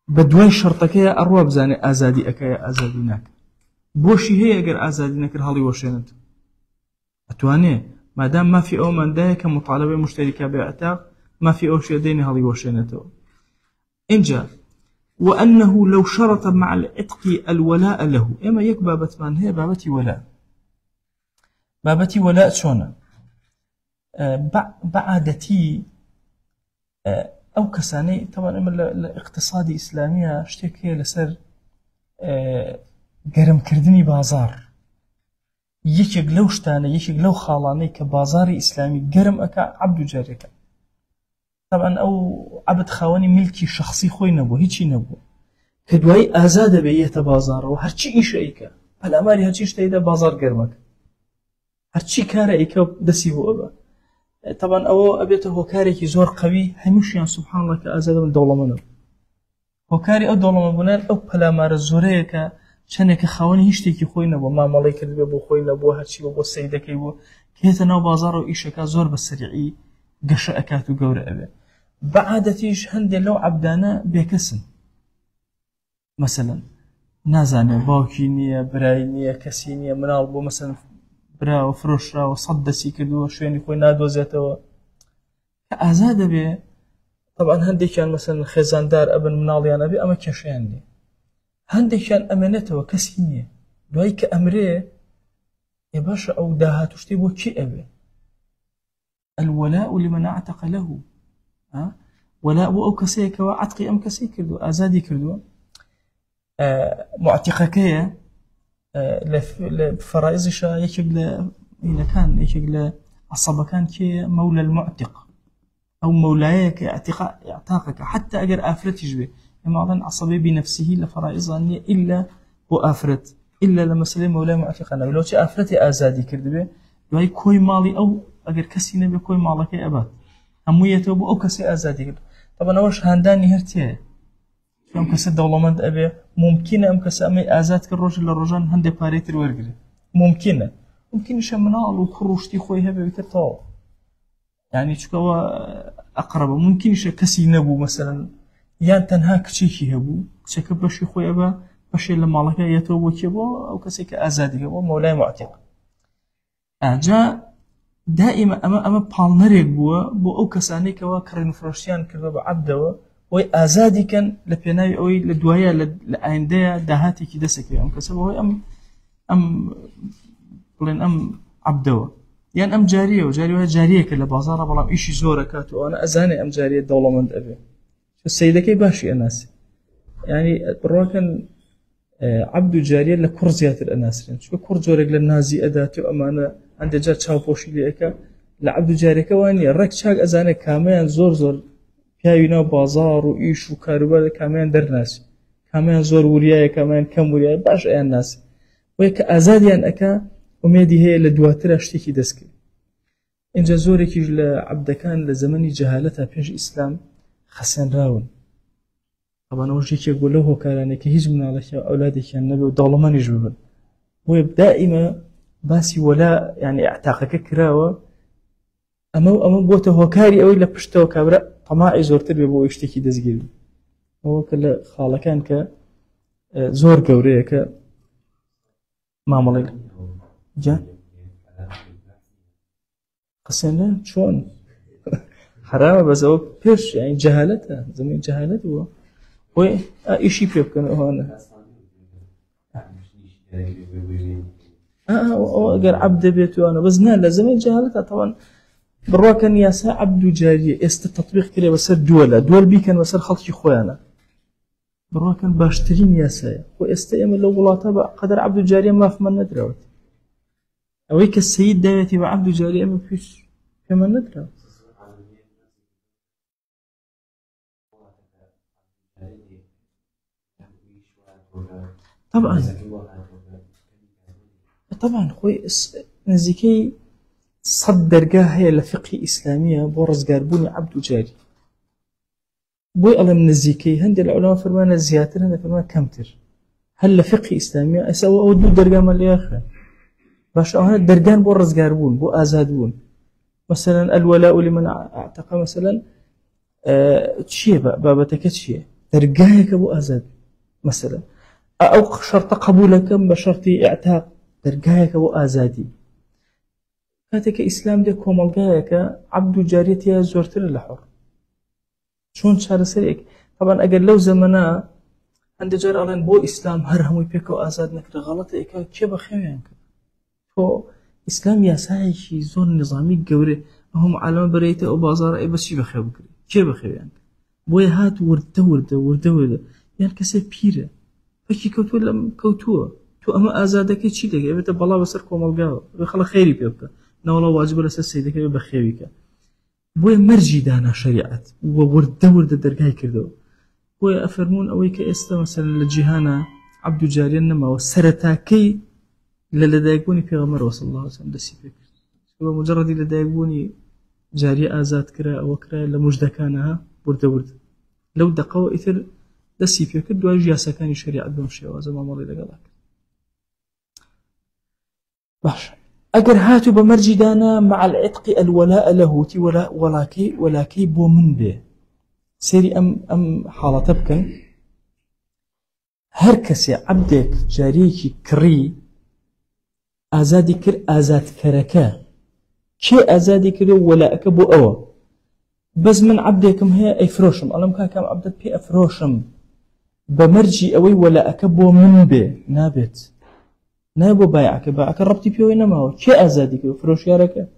بدوي شرطك يا أرواب زاني آزادي أكايا آزاديناك بوشي هي أجر آزاديناك الهالي وشينت أتواني ما دام ما في أو من ده كمطالبة مشتركة باعتاق ما في أو شيء ديني هالي وشينته إنجا وأنه لو شرط مع العتق الولاء له إما يك بابت من هي بابتي ولاء شونا بعدتي أو كساني طبعا إما الاقتصادي إسلامية اشتكي لسر قرم كردني بازار يشك لو شتاني يشك لو خالاني كبازاري إسلامي قرم أكا عبدو جاريكا طبعا أو عبد خاواني ملكي شخصي خوي نبو هيتشي نبو كدواي آزاد بيهت بازار وهرشي إيش أيكا الأماري هرشي اشتايدا بازار قرمك هرشي كارا إيكا دسي هو أبا طبعا أو أبيته هو كاري كي زور قوي همش يعني سبحان الله كأزاد من دولة منه هو كاري أو دولة منبنان أو بلا مار الزوريكا شانك خاواني هيشتيكي خوي نبو ما ماليك بو خوي نبو هرشي بو السيدة كيبو كيتا ناو بازار وإيشكا زور بالسريعي قش أكاتو قور أبي بعادتيش هندي لو عبدانا بيكسن مثلا نازاني باوكينية براينية كسينية منالبو مثلا برا وفروشرا وصدسي كدو شويني خوي نادو زيتو كأزاد بي طبعا هندي كان مثلا خزاندار ابن مناليان أبي أما كشيان دي هندي كان أمانته كسينية دوي كأمري يباشا أو داهاتوش تيبو كي أبي الولاء لمن اعتق له ولاء أو كسيك وعتقي أم كسي كردو أزادي كردو معتقكية لفرائز شا يكب إذا كان إيش عصبة كان كي مولى المعتق أو مولايك اعتاقك حتى أجر آفرت يجبه إما أظن عصبي بنفسه لفرائض أنية إلا هو آفرت إلا لما سلم مولاي معتق أنا ولو شيء آفرتي آزادي كردبه وهي كوي مالي أو أجر كسي نبي كوي مالك أباد هميته أو كسي آزادي كرد طبعا أولش هنداني هرتيه أم كسي دولمند أبي ممكنة أم كسي أمي آزاد كالرجل للرجال هندي باريتر ورقري ممكن يشمنال وخروجتي خوي هبه بترتاو يعني شكوا أقرب ممكن يش كسي نبو مثلا يان تنهاك شيء هبو شك بشي خوي أبا بشي لما الله يتوب وكيبو أو كسي كأزادي هبو مولاي معتق جاء دائما أما بالنريق بو أو كساني كوا كرين فرشيان كربا عبدوا وي أزادي كان لبناي أو لدوايا لأندية دهاتي كدسك أم كسبه أم قلنا أم عبدوا يعني أم جارية جارية كلا بازارة بلام إيشي زورة كاتو أنا أزاني أم جارية دولة من أبي شو السيدة كي باشي أناس يعني بالرواكن عبد جارية لكرزيات الأناس شو كرزورك للنازي أداتو أمانة عند جار شاو بوشي ليكا لعبد جارية كواني الرك شاق أزاني كاميان زور بياينا بازار وإيش وكاروبا كاميان درناس كاميان زور وريايا كاميان كم وريايا باش أي الناس ويك أزاديان أكا وميدي هي لدواتر اشتكي دسكي إنجا زورك لعبد كان لزمني جهالتها بيش إسلام خسن راون طبعا أول شيء يقول له كاراني كهيج من على أولادي كان النبي وضالمان يجبن ويبدائما باسي ولا يعني اعتاقك كراوة أما بوته هوكاري أو إلا بشته كابرا طماعي زورتر بيبو يشتكي دسكي هو كلا خاله كان ك زور قوريه ك ما مالي جا قسنا شون حرام بس هو بيش يعني جهالتها زمين جهالته هو إيشي بيبكن هنا أجر عبد بيته أنا بس نال زمين جهالتها طبعا بالرواكن ياسا عبد جارية استتطبيق كده بس دول بيكن بس خلطي خويانا بالرواكن باشترين ياسا واستيم لو بلاطة قدر عبد جارية ما في من ندروت أويك السيد دايتي وعبد جارية ما فيش كما ندرو طبعا خوي نزيكي صدر هي لفقه إسلامية بورز قاربوني عبد جاري بوي ألا من نزيكي هندي العلماء فرمانا زياتر هنا فرمانا كمتر هل لفقه إسلامية أسوأ أودو درقام اللي آخر باش أهنا درقان بورز قاربون بو آزادون مثلا الولاء لمن اعتق مثلا تشيه بابتك تشيه درقايك بو آزاد مثلا أو شرط قبولك بشرط اعتاق درقايك بو آزادي كاتك إسلام دي كومالقايك عبد جاريتي زورتر الحر شون شار سريك طبعا أقل لو زمنا عند جار ألان بو إسلام هرهمو يبيكو آزاد نكرا غلطة إيكا كيبا خيوانك فو إسلام ياساعي شي زون نظامي قوري هم عالم بريته أو بازار أي بس يبخيو بكري كيبا خيوانك بوي هات ورده يعني كسي بيرة فكي كوتو لم كوتوه تو أما آزادك چی دقیقه بيتا بلا بسر كومالقاو بخلا خيري بيبكا نولا واجب لسا سيدك بخيويكا بوي مرجي دانا شريعت وورده درقاي كردو بوي أفرمون أويك إستا مثلا لجيهانا عبد جاري نما وسرتاكي للدايقوني بيغمر وصل الله عليه وسلم دسي فكر مجرد لدايقوني جاري آزاد كرا أو كرا لمجدكانها ورده لو دقوا إثر دسي فكر دواء جياسا كان شريعت بمشي وازما مالي لقلاك باش أجر هاتوا بمرجي دانا مع العتق الولاء له تي ولاكي بو من به سيري أم حالة تبكن هركسي عبدك جاريكي كري آزادي كر آزاد كركا كي آزادي كر ولاءك بو أوا بس من عبدكم هي أفروشم ألم كام عبدت بي أفروشم بمرجي أوي ولاءك بو من به نابت نابو بايعك ربطي بيو إنما هو كي آزادي كر فروش يارك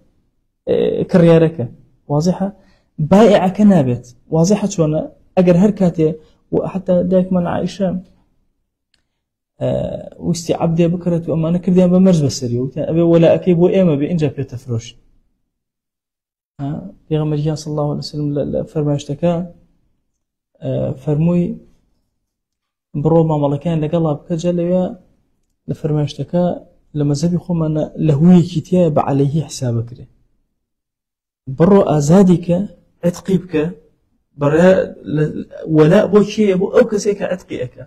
كريارك واضحة بايعك نابت واضحة شونا أجر هركاتي وحتى دايك من عائشة وستی عبدێ بکرێت و ئەمانە کردیان بە مەرج بەسەری وتیان ئەبێ وەلاەکەی بۆ ئێمە بێ اینجا پێتە فرۆشی. پێغەمبەریان صلی الله علیه وسلم لە فەرمایشتەکە فەرمووی بڕۆ مامەڵەکان لەگەڵا بکە جا لەوێ لە فەرمایشتەکە لە مەزهەبی خۆمانە لەهوویەکی تایە بە عەلەیهی حساب بکرێ بڕۆ ئازادی کە عتقی بکە وەلا بۆ کێیە بۆ ئەو کەسێک کە عتقی ئەکە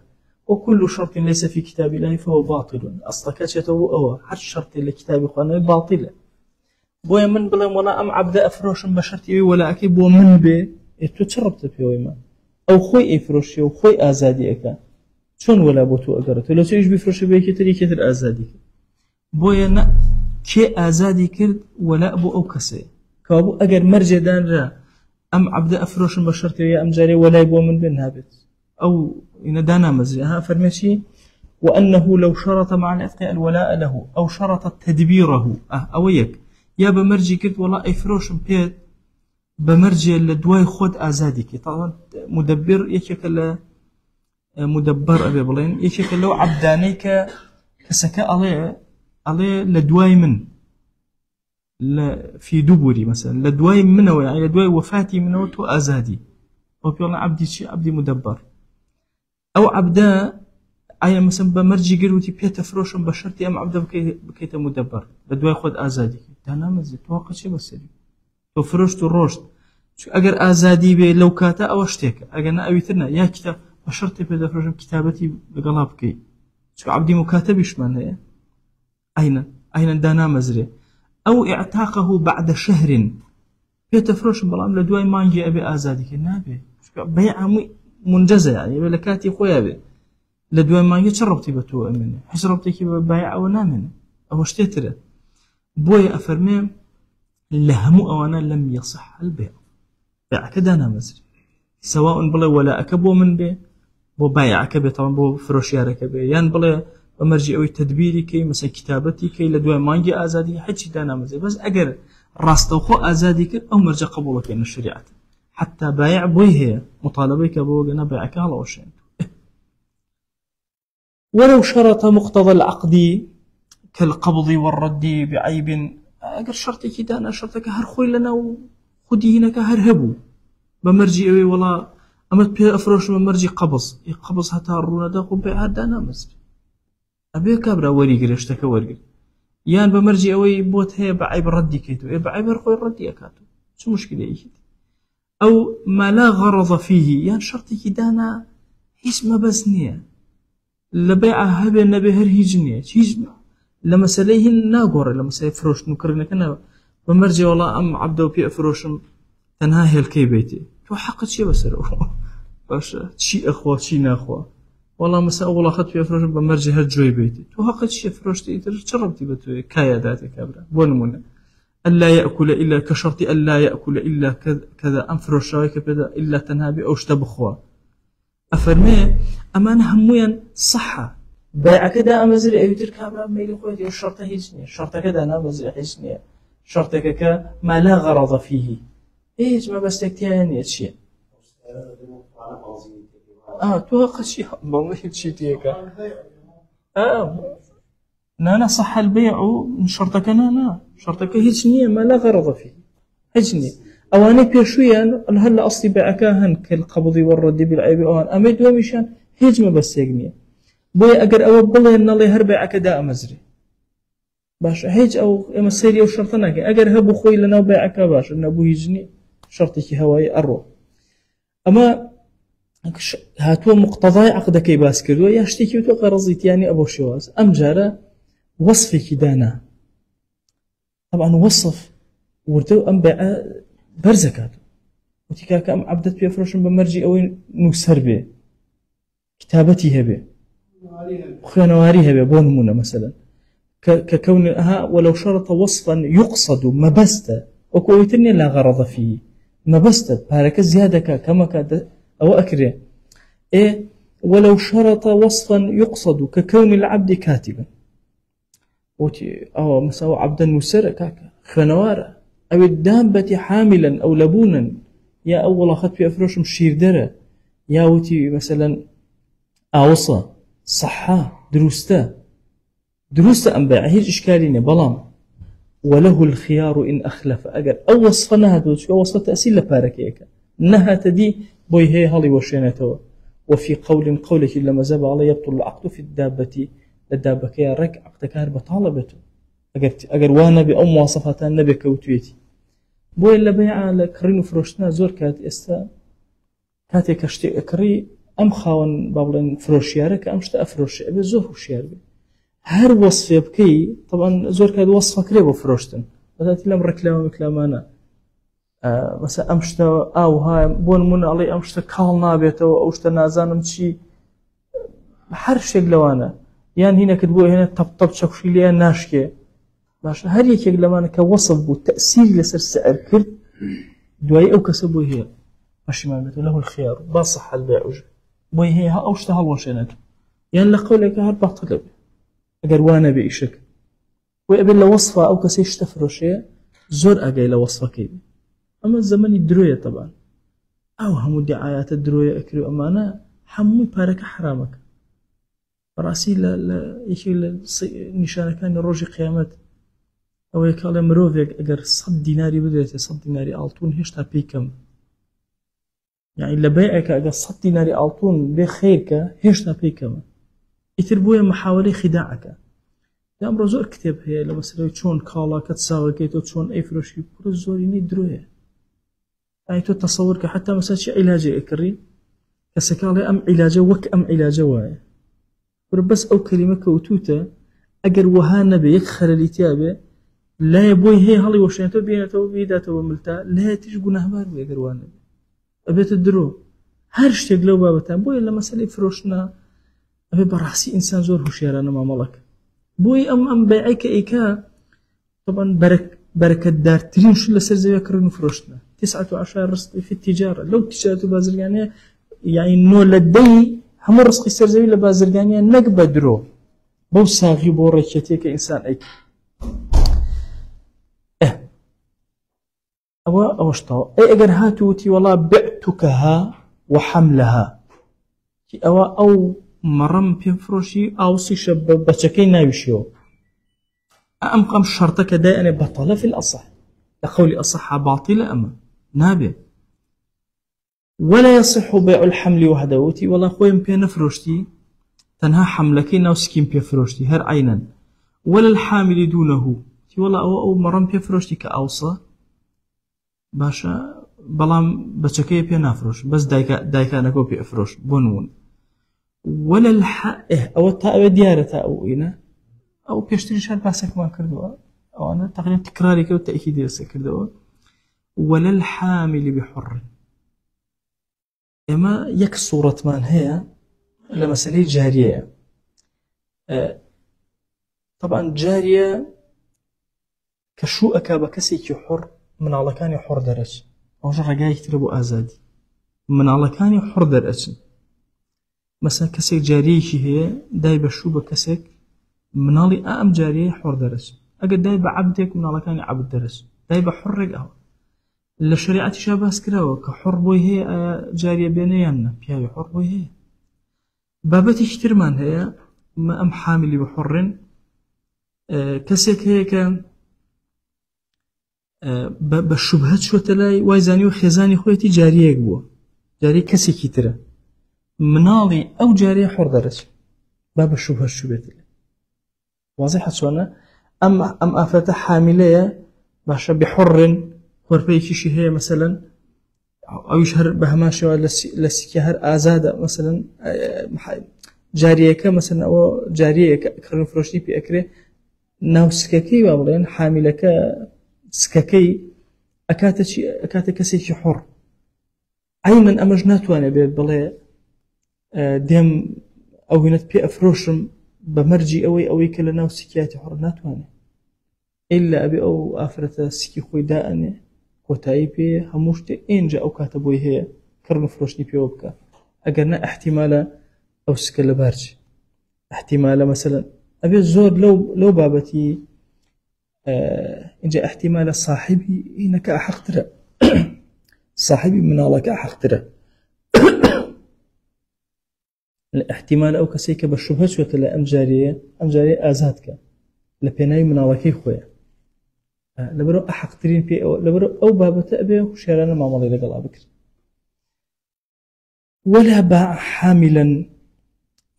وكل شرط ليس في كتاب الله فهو باطل أصلك شتو أو هر شرط اللي كتاب إخوانه باطلة بويا من بلا ولا أم عبد أفروش بشرتي ولا أكيد بو من به تشربت في ويما أو خوي إفروشي أو خوي آزادي أكا شون ولا بوتو أجرت ولا تيجي بفروش بيك تري كتر آزادي بويا نا كي آزادي كرد ولا أبو أو كسي كابو أجر مرجع دان را أم عبد أفروش بشرتي أم جاري ولا يبو من بين هابت أو إن دانا مزرعها فرمشي وأنه لو شرط مع العتق الولاء له أو شرط تدبيره أو يك يا بمرجي كرت والله إفروش بيت بمرجي لدواي خود آزادك طبعا مدبر يشكل مدبر أبي بلين يشكل لو عبدانيك كسكاء عليه لدواي من في دبري مثلا لدواي منه يعني لدواي وفاتي منه تو آزادي أو بيقولنا عبدي شيء عبدي مدبر أو عبدا أي مثلا بمرجي قلوتي بيت فروش بشرتي أم عبدا بكيت مدبر بدو ياخذ آزادي أنا مزيد توقع شيء بس تو فروش تو روشت شو أجر آزادي به لو كاتا أو اشتيك أجرنا أبيتنا يا كتاب بشرتي بيت فروش كتابتي بقلابكي شو عبدي مكاتبش من هي أين دانا مزري أو اعتاقه بعد شهر بيت فروش بلام لدواي مانجي أبي آزادي نابي بيع منجزة يعني بلكاتي خويا به لدوين ما يشربتي بتوه مني حشربتي كي ببايع أو نامن أو اشتتره بوي أفرمي لهمو أو أنا لم يصح البيع بيع كده أنا مزري سواء بلا ولا أكبو من بي بو بايع أكبي طبعا بو فروشيار أكبي يعني بلا بمرجي أوي تدبيري كي مثلا كتابتي كي لدوين ما يجي آزادي حتى دانا مزري بس أجر راستوخو آزادي كر أو مرجع قبولك إن الشريعة حتى بايع بويه مطالبك بوجنا بيعك على وشين ولو شرط مقتضى العقد كالقبض والرد بعيب أجر شرطي كده أنا شرطك هر خوي لنا وخدي هناك هرهبو بمرجي أوي والله أمت بيه أفروش بمرجي قبض هتارونا ده خو بيع هدانا مزري أبي كابرا وريقري اشتكى وريقري يان بمرجي أوي بوت هي بعيب ردي كيتو بعيب هر خوي الردي أكاتو شو مشكلة يجي أو ما لا غرض فيه يعني شرطي كدانا هيش ما بسنية لبيعة هبه نبي هر هيجنية هيج لما سليه ناقور لما سليه فروش نكرنا كنا بمرجع والله أم عبدو بي فروشم تنهاي الكي بيتي تو حقت شي بسرو باش شي أخوة شي ناخوة والله مساء والله أخذت بي فروشم بمرجع هرجوي بيتي تو حقت شي فروشتي تشربتي بتوي كايا داتي كابرا بونمونا ألا يأكل إلا كشرط ألا يأكل إلا كذا أنفر الشوايك بدا إلا تنهابي أو اشتبخوا أفرمي أمان همويا صحة بايع كذا أمزري أيوتر كابرا ميلي خويتي الشرط هيجني الشرط كذا أنا أمزري هيجني شرطك ما لا غرض فيه إيش ما بس تكتياني شيء توقع شيء والله شيء تيكا نانا صح البيع شرطك نانا شرطك هيجني ما لا غرض فيه هيجني أواني بيشويا هلا أصلي بيعكاهن كالقبض والرد بالعيب أوان أميد ومشان هيجمة بس يجني بوي أجر أو بالله إن الله يهرب عكدا أمزري باش هيج أو مسيري أو شرطنا كي أجر هبو خوي لنا وبيعك باش إن أبو يجني شرطك هواي أروى أما هاتوا مقتضاي عقدك يباس كردو يشتكي وتوقع رزيت يعني أبو شواز أم جارة وصفي كدانا طبعا وصف وردو أم بيع برزكاتو وتكاك أم عبدت بيفرشن بمرجي أو نوسر بي كتابتي هبي وخيانواري هبي بونمونا مثلا ككون ولو شرط وصفا يقصد مبستا وكويتني لا غرض فيه مبستا بارك زيادة كما كاد أو أكره إيه ولو شرط وصفا يقصد ككون العبد كاتبا أو مساو عبدا مسر كاكا خنوارا أو الدابة حاملا أو لبونا يا أول أخذت في أفروش مشير درة يا وتي مثلا أوصى صحة دروسته أم بيع هيج إشكاليني بلام وله الخيار إن أخلف أجر أو وصفنا هذا شو وصف تأصيل لباركيك نها تدي بوي هي هالي وشينته وفي قولك لما زب على يبطل العقد في الدابة الدابة كي رك عقدك هرب طالبته أجر وانا بأم مواصفات النبي كوتويتي بوي اللي بيع لكرين فروشنا زور كات استا كاتي كشتي أكري أم خاون بابلن فروشيارك أم شتا أفروش أبي زور وشيار هر وصف يبكي طبعا زور كاد وصفه كريبو فروشتن بدأت لهم ركلامانا مثلا أمشتا أو هاي بون من علي أمشتا كال نابيته أو أشتا نازانم شي هر شيء لوانا يعني هنا كتبوه هنا طب شكشي ليا ناشكي باش هر يك لوانا كوصف بو تأثير لسر سعر كرد دواي أو كسبوه هي ماشي ما بيته له الخيار باصح البيع وجه بوي هي ها أوشتا هالوشينته يعني لقولك هر بطلب أجر وانا بإيشك ويقبل لوصفة أو كسيش تفرشة زور أجي لوصفة كذي أما الزمن الدروية طبعا أو هم الدعايات الدروية أكلوا أمانة حمو بارك حرامك رأسي لا يشي نشانة كان الرجل قيامت أو يكال مروفيك أجر 100 ديناري بدرته 100 ديناري ألطون هشتا بيكم يعني لبيعك أجر 100 ديناري ألطون بخيرك هشتا بيكم يتربويا محاولة خداعك لأمر زور كتاب هي لما سلوي شون كالا كتساوي كيتو شون أي فروشي كل زور يدروه يعني تو تصورك حتى مثلا شي علاج إكري كسكالي أم علاجه وك أم علاجه واي بس أو كلمة كوتوتا أجر وهانا بيكخر الاتيابه لا يبوي هي هالي وشينتو بينتو بيداتو وملتا لا تجبو نهبار ويجر وانا أبيت الدرو هرش تقلو بابتان بوي لما سلي فروشنا أبي براسي إنسان زور هشيرانا ما ملك بوي أم بيعيك إيكا طبعا بركة دار ترين شو لسر زي كرنو فروشنا 19 رزق في التجارة لو تجارة بازرقانية يعني نو لدي هم الرزق يسر زي لبازرقانية نقبة درو بو ساغي بو ريكتيك إنسان أيك أوشطاو أي أجر هاتوتي والله بعتكها وحملها أو مرم بيفروشي أو سيشب بتشكي نايشيو أم شرطك دائما بطلة في الأصح لقول أصح باطلة أما نابع ولا يصح بيع الحمل وحدوتي والله خويم بين فروشتي تنها حملكي ناوسكين بيفروشتي هر عينا ولا الحامل دونه تي والله أو مرم بيفروشتي كأوصى باشا بلام بتشكي بينافروش بس دايكا نكو بيفروش بونون ولا أو التاء ديارة أو إنا أو بيشتري شان باسك ما كردوا أو أنا تقريبا تكراري كده تأكيد يسكردوا ولا الحامل بحر إما يك صورة من هي لمسألة جارية طبعا جارية كشو أكاب كسيك حر من على كان حر درج أو شغله جاي يكتربوا أزادي من على كان حر درج مثلا كسيك جارية هي دايبة شو بكسيك منالي أم جارية حر درج أجد دايبة عبدك من على كان عبد درج دايبة حر قهوة للشريعة شابه كراوة كحر بوي هي جارية بينينا بيها حر بوي هي بابتي كترمان هي ما أم حامل بحر كسيك هي كان بالشبهات شو تلاي وايزاني وخزاني خويتي جارية قبوا جارية كسي كترة منالي أو جارية حر درج باب الشبهات شو بيتلي واضح سوانا أم أفتح حاملية باشا بحر وربيكي شي هي مثلا أو يشهر بهماشي ولا لسكيهر آزادة مثلا جارية مثلا أو جارية كرن فروشني بأكره ناو سكاكي وابلين حاملة سكاكي أكاتا كسيكي حر عينا أمجنات وانا بيت بلي ديم أو هنات بي أفروشم بمرجي أوي كلا ناو سكياتي حر ناتواني إلا أبي أو آفرة سكي خوي داءني كوتاي بي هموشتي إنجا أو كاتبوي هي كرن فروشني بي وبكا أقرنا احتمالا أو سكال بارج احتمالا مثلا أبي الزور لو بابتي إنجا احتمال صاحبي إنك أحق ترى صاحبي من الله كأحق ترى احتمال أو كسيك بالشبهة شوية لأم جارية آزادك لبناي مناوكي خويا لبرو أحق ترين في لبرو أو بابة أبي وشيرانا ما مضي لقلا بكر ولا باع حاملا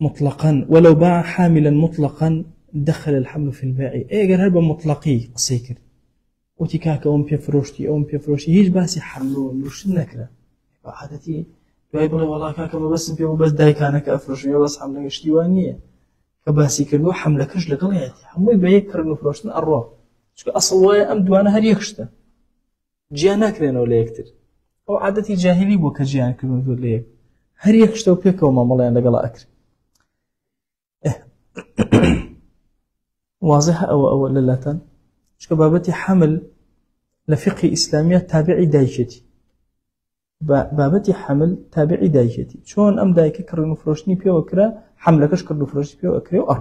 مطلقا ولو باع حاملا مطلقا دخل الحمل في البيع اي غير هربا مطلقي قصيكر وتكاك أم بيفروشتي هيج باسي حملون وش نكره عادتي دوای بڵێ وڵا کاکە بەبەستم پێ و بەس دایکانەکە ئەفرۆشم بەس حەملەکەشتی وان نییە کە باسی کردووە حەملەکەش لەگەڵیەتی هەمووی بە یەک کردن و فرۆشتن ئەڕۆ چونکە ئەسڵ وایە ئەم دوانە هەر یەک شتە گیان ناکرێنەوە لە یەکتر ئەو عادەتی جاهیلی بووە کە گیانکردن زۆر لە یەک هەر یەک شتە و پێکەوە مامەڵەیان لەگەڵا ئەکرد واضحە ئەوە لەلاتان چونکە بابەتی حەمل لە فقهی ئیسلامیە تابعی دایکێتی بابەتی حمل تابعی دایکێتی چۆن ئەم دایکە کڕین و فرۆشتنی پێوە کرا حملەکەش کرد و فرۆشتی پێوە ئەکرێ و ئەڕ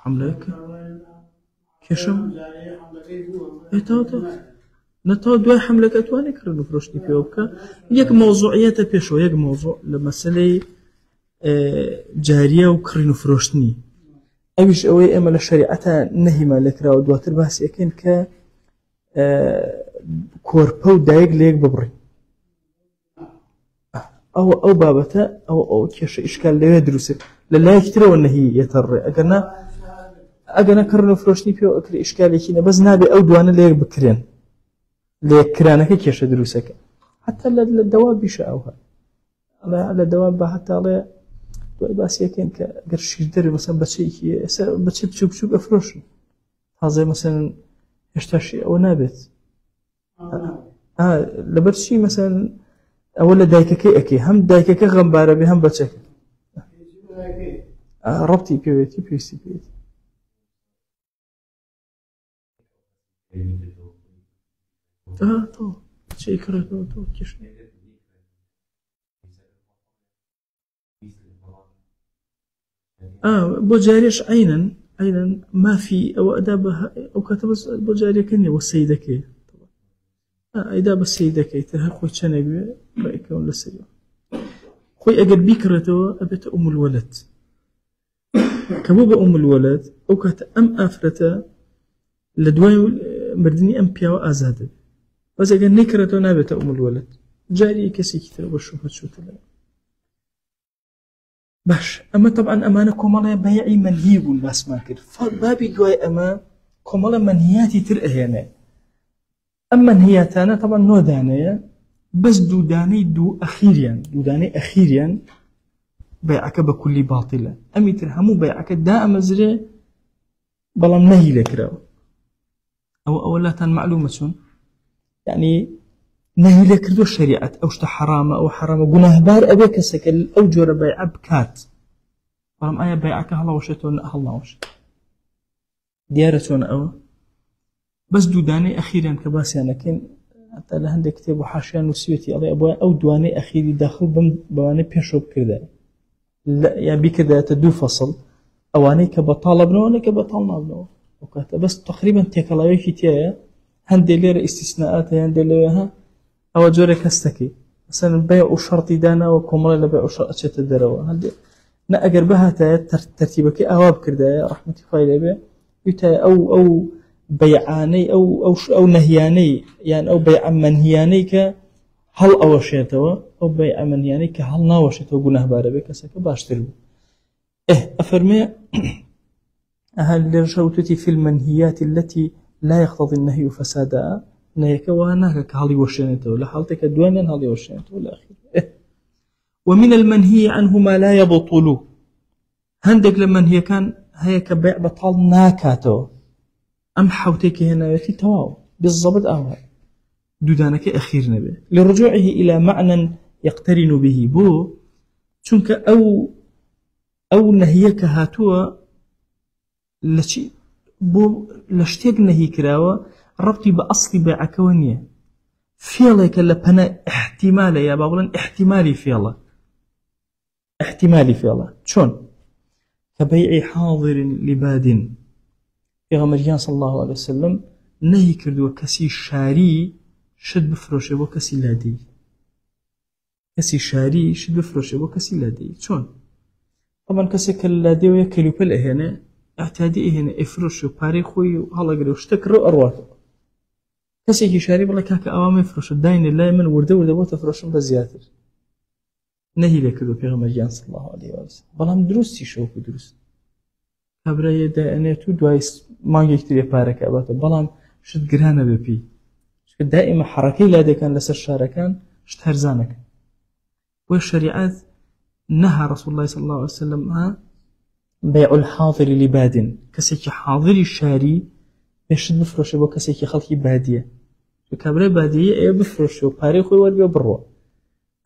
حملەکە کێشم نەتەوە دوای حملەکە توانێت کڕین و فرۆشتی پێوە بکە یەک مەوزوعیەتە پێشەوە یەک مەوزوع لە مەسەلەی جاریە و کڕین و فرۆشتنی ئەویش ئەوەی ئێمە لە شەریعەتە نەهیمان لێکراوە دواتر باسی ئەکەین کە کۆرپە و دایک لە یەک ببڕین ئەو بابەتە ئەو کێشە ئیشکال لەوێ دروستێت لە لایەکی ترەوە نەهی یەتەڕێ ئەگەنە کڕن و فرۆشتنی پێوە ئەکرێ ئیشکالێکی نە بەس نابێ ئەو دوانە لە یەک بکرێن لە یەککرانەکە کێشە دروستەکە حتا لە دەواب بیشە ئەوها لە دەواب بە هەتاڵێ دوای باسیەکەین کە گەر شیر دەرێ مەسەن بەچەیەکی بەچێ بچوو بچوو ئەفرۆشن تازە مەسەن هێشتاشی ئەوە نابێت لەبەر چی مەسەن ئەوە لە دایکەکەی ئەکێ هەم دایکەکە غەمبارە بێ هەم بەچەکە ڕەبتی پێوێتی پێویستی پێوێتی تۆ چی کڕێتەوە تۆ کێش بۆ جارێش عینەن مافی ئەوە ئەدا بە ئەو کاتە بەس بۆ جارێکە نیە بۆ سەیدەکەی ئەیدا بە سەیدەکەی تر هەر خۆی چەنێک بێ بەئەکەون لەسەریەوە خۆی ئەگەر بیکڕێتەوە ئەبێتە ئوم الولەد کە بۆ بە ئوم الولەد ئەو کاتە ئەم ئافرەتە لە دوای مردنی ئەم پیاوە ئازادە بەس ئەگەر نەیکڕێتەوە نابێتە ئوم الولەد جاری کەسێکی تر بە شوبهە چووتە لەوە باش ئەمە طبعا ئەمانە کۆمەڵێ بەیعی منهی بوون باسمان کرد بابی دوای ئەمە کۆمەڵە منهیاتی تر ئەهێنێ ئەم منهیاتانە طبعا نۆ دانەیە بەس دوودانەی دوودانەی ئەخیریان بەیعەکە بە کولی باتیلە ئەمی تر هەموو بەیعەکە دائەمەزرێ بەڵام نەهی لێکراوە ئەوە لاتان معلومە چۆن یعنی نهی لێکردووە شریعەت ئەو شتە حرامە ئەو حرامە گوناهبار ئەبێ کەسەکە ئەو جۆرە بەیعە بکات بەڵام ئایا بەیعەکە هەڵاوەشێتەوە هەڵناوەشێت دیارە چۆن ئەوە بەس دوودانەی ئەخیریان کە باسییانەکەین هەتا لە هەندێک کتێب و حاشیان نووسوێتی ئەڵێ ئەوە ئەو دوانەی ئەخیری داخل بم بەوانەی پێشۆ بکردای یا بیکردایەتە دوو فەسڵ ئەوانەی کە بەتاڵە بنەوەی کە بەتاڵ نابنەوە ئەو کاتە بەس تقریبا تێکەڵاوێکی تایە هەندێک لێرە ئیستیسناءات هەندێک لەوێ ها ئەوە جۆرێک هەستەکەی مثلا بەیع و شەڕتی داناوە کۆمەڵێ لە بەیع و شەڕ ئەچێتە دەرەوە هەندێک نە ئەگەر بەهاتایە تەرتیبەکەی ئاوا بکردایە ڕەحمەتی خوای لێبێ وتایە ئەو بەیعانەی ئەو نەهیانەی یان ئەو بەیع منهیانەی کە هەڵ ئەوەشێتەوە ئەو بەیع منهیانەی کە هەڵ ناوەشێتەوە گوناهبارە بێ کەسەکە باشتر بوو ئەفەرمێ لێرە وتوتی في المنهيات التي لا يقتضي النهي فسادها نهيكە وها ناکە کە هەڵی وەشێنێتەوە لە حاڵتێکە دوانیان هەڵی وەشێنێتەوە لە ئەخیر ومن المنهي عنه ما لا يبطل هەندێک لە منهیەکان هەیە کە بەیع بەتاڵ ناکاتەوە ئەم حوتێکی هێناوێتی تەواو بالضبط ئاوا دوودانەکەی ئەخیر نەبێ لرجوعه إلى معنى يقترن به بۆ چونکە ئەو نەهیە کە هاتووە بۆ لە شتێک نەهی کراوە ڕەبتی بە ئەسڵی بەیعەکەوە نییە فێڵێکە لە پەنە احتیمالە یا با بڵێن احتیمالی فێڵە چۆن کە بەیعی حاضر لباد پێغەمبەریان صلی الله عليه وسلم نهی کردووە کەسی شت بفرۆشێ بۆ کەسی لادەی کەسی شاری شت بفرۆشێ بۆ کەسی لادەی چۆن طبعا کەسێک کە لە لادەیەوە یەک کەلوپەل ئەهێنێ احتیادی ئەهێنێ ئەیفرۆشێ و پارەی خۆی و هەڵەگرێ و شتە کڕۆ ئەڕواتەوە کەسێکی شاری بڵێ کاکە ئەوا مەیفرۆشە داینێ لای من وردە بۆتە فرۆشم بە زیاتر نەهی لێ کردو پێغەمبەر صلی الله عليه وسلم بەڵام دروستی شەوکو دروست کابرایە دائێنێت و دوای مانگێک ترێ پارەکە ئەباتە بەڵام شت گرانە بێ پێی چونکە دائیمە حەرەکەی لادەکان لەسەر شارەکان شت هەرزانەکەن بۆ شریعەت نهى رسول الله صلى الله عليه وسلم بيع الحاضر لباد كسيكي حاضري شاري بيشت بفرشه بو كسيكي خلقي بادية كابري بادية ايه بفرشه وباري خوي وربي وبروا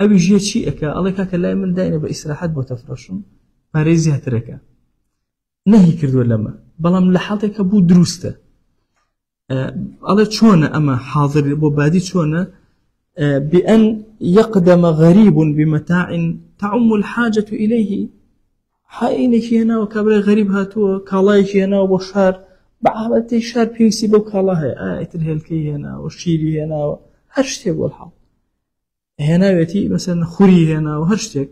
ابي جيه شي اكا الله كاكا لا من دائنا بإسراحات بو تفرشن باري زياتركا نهي كردو لما بلام لحالتك بو دروسته الله چونه اما حاضر بو بادي چونه بأن يقدم غريب بمتاع تعم الحاجة إليه حائنك هنا وكابري غريب هاتو كالايك هنا وبشار بعابتي شار بيوسي بو كالاه اترهي الكي هنا وشيري هنا هرشتي بو الحال هنا يأتي مثلا خوري هنا وهرشتك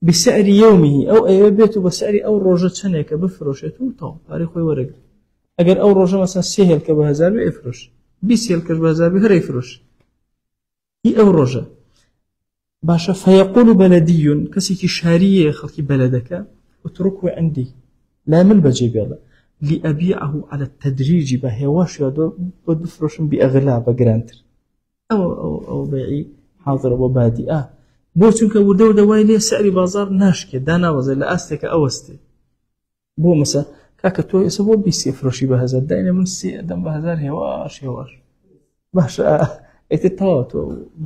بسعر يومه أو أي بيته بسعر أو روجة شنيك بفروشته طو تاريخ ورق أجر أو روجة مثلا سهل كبهزار بيفروش بيسهل كبهزار بهر يفروش هي أو روجة باشا فيقول بلدي كسيكي شارية خلقي بلدك اتركه عندي لا من بجيب يلا لأبيعه على التدريج بهواش يدو بفروشن بأغلى بجرانتر أو بيعي حاضر وبادي بو چونکە وردە وای لێ سعری بازار ناشکێ داناوەزە لە ئاستێکە ئەوەستێ بۆ مەسە کاکە تۆ ئێستا بۆ بیسێ فرۆشی بە هەزار داینە من سێ دەم بە هەزار هێواش باشە ئێتر تەواو تۆ